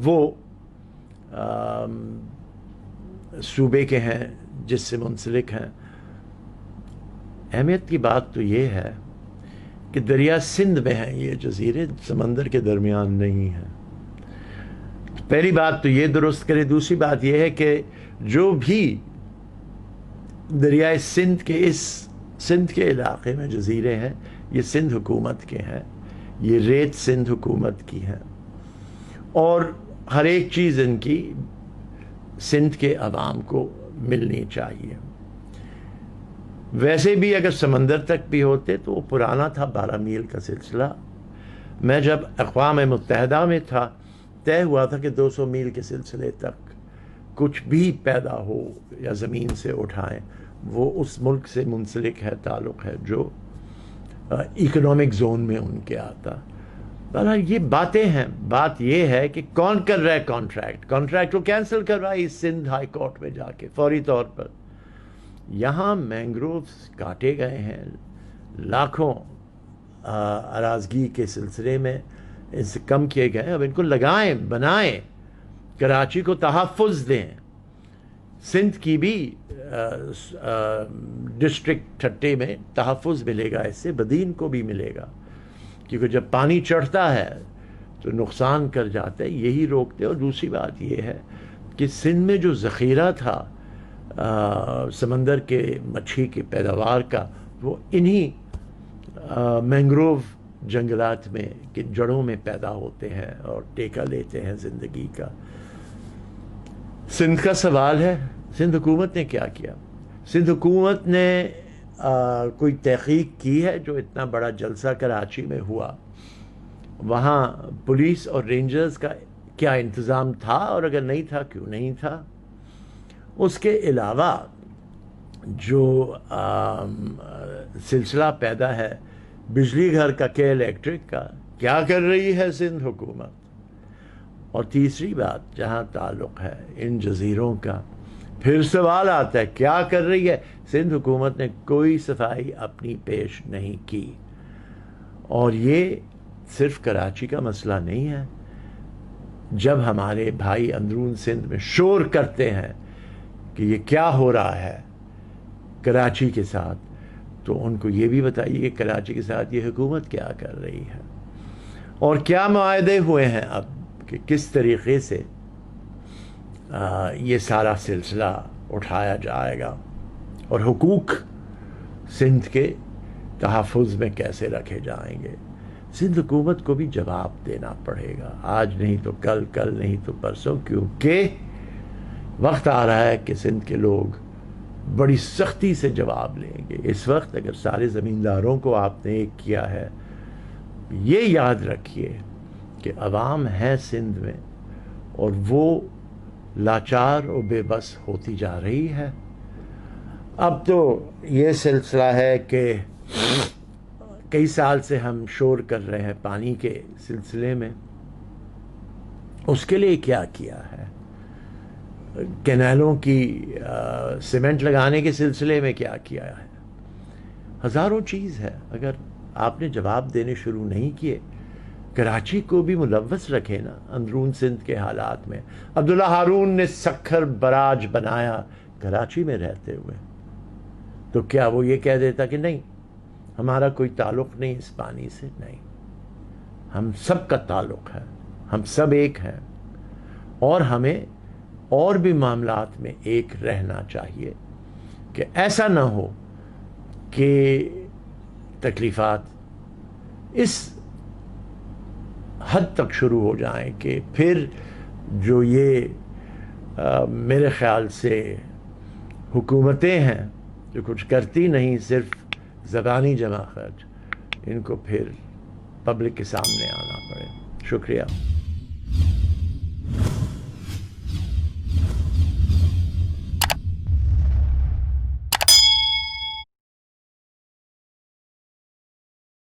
[SPEAKER 1] وہ صوبے کے ہیں جس سے منسلک ہیں. اہمیت کی بات تو یہ ہے کہ دریا سندھ میں ہیں یہ جزیرے، سمندر کے درمیان نہیں ہیں. پہلی بات تو یہ درست کرے. دوسری بات یہ ہے کہ جو بھی دریائے سندھ کے علاقے میں جزیرے ہیں یہ سندھ حکومت کے ہیں، یہ ریت سندھ حکومت کی ہیں، اور ہر ایک چیز ان کی سندھ کے عوام کو ملنی چاہیے. ویسے بھی اگر سمندر تک بھی ہوتے تو وہ پرانا تھا 12 میل کا سلسلہ. میں جب اقوام متحدہ میں تھا طے ہوا تھا کہ 200 میل کے سلسلے تک کچھ بھی پیدا ہو یا زمین سے اٹھائیں وہ اس ملک سے منسلک ہے، تعلق ہے جو اکنامک زون میں ان کے آتا. یہ باتیں ہیں. بات یہ ہے کہ کون کر رہا ہے کانٹریکٹ کو کینسل کروائی سندھ ہائی کورٹ میں جا کے فوری طور پر. یہاں مینگرووز کاٹے گئے ہیں، لاکھوں اراضگی کے سلسلے میں ان سے کم کیے گئے. اب ان کو لگائیں، بنائیں، کراچی کو تحفظ دیں. سندھ کی بھی ڈسٹرکٹ ٹھٹے میں تحفظ ملے گا، اس سے بدین کو بھی ملے گا، کیونکہ جب پانی چڑھتا ہے تو نقصان کر جاتا ہے، یہی روکتے. اور دوسری بات یہ ہے کہ سندھ میں جو ذخیرہ تھا سمندر کے مچھی کی پیداوار کا، وہ انہی مینگروو جنگلات میں کہ جڑوں میں پیدا ہوتے ہیں اور ٹیکہ لیتے ہیں زندگی کا. سندھ کا سوال ہے، سندھ حکومت نے کیا کیا؟ سندھ حکومت نے کوئی تحقیق کی ہے؟ جو اتنا بڑا جلسہ کراچی میں ہوا، وہاں پولیس اور رینجرز کا کیا انتظام تھا، اور اگر نہیں تھا کیوں نہیں تھا؟ اس کے علاوہ جو سلسلہ پیدا ہے بجلی گھر کا کہ الیکٹرک کا، کیا کر رہی ہے سندھ حکومت؟ اور تیسری بات جہاں تعلق ہے ان جزیروں کا، پھر سوال آتا ہے کیا کر رہی ہے سندھ حکومت؟ نے کوئی صفائی اپنی پیش نہیں کی. اور یہ صرف کراچی کا مسئلہ نہیں ہے. جب ہمارے بھائی اندرون سندھ میں شور کرتے ہیں کہ یہ کیا ہو رہا ہے کراچی کے ساتھ، تو ان کو یہ بھی بتائیے کہ کراچی کے ساتھ یہ حکومت کیا کر رہی ہے، اور کیا معاہدے ہوئے ہیں اب کہ کس طریقے سے یہ سارا سلسلہ اٹھایا جائے گا، اور حقوق سندھ کے تحفظ میں کیسے رکھے جائیں گے. سندھ حکومت کو بھی جواب دینا پڑے گا، آج نہیں تو کل، کل نہیں تو پرسوں، کیونکہ وقت آ رہا ہے کہ سندھ کے لوگ بڑی سختی سے جواب لیں گے. اس وقت اگر سارے زمینداروں کو آپ نے ایک کیا ہے، یہ یاد رکھیے کہ عوام ہے سندھ میں اور وہ لاچار اور بے بس ہوتی جا رہی ہے. اب تو یہ سلسلہ ہے کہ کئی سال سے ہم شور کر رہے ہیں پانی کے سلسلے میں. اس کے لیے کیا کیا ہے؟ کینالوں کی سیمنٹ لگانے کے سلسلے میں کیا کیا ہے؟ ہزاروں چیز ہے. اگر آپ نے جواب دینے شروع نہیں کیے، کراچی کو بھی ملوث رکھے نا اندرون سندھ کے حالات میں. عبداللہ ہارون نے سکھر براج بنایا کراچی میں رہتے ہوئے، تو کیا وہ یہ کہہ دیتا کہ نہیں ہمارا کوئی تعلق نہیں اس پانی سے؟ نہیں، ہم سب کا تعلق ہے، ہم سب ایک ہیں، اور ہمیں اور بھی معاملات میں ایک رہنا چاہیے کہ ایسا نہ ہو کہ تکلیفات اس حد تک شروع ہو جائیں کہ پھر جو یہ میرے خیال سے حکومتیں ہیں جو کچھ کرتی نہیں، صرف زبانی جمع خرچ، ان کو پھر پبلک کے سامنے آنا پڑے. شکریہ.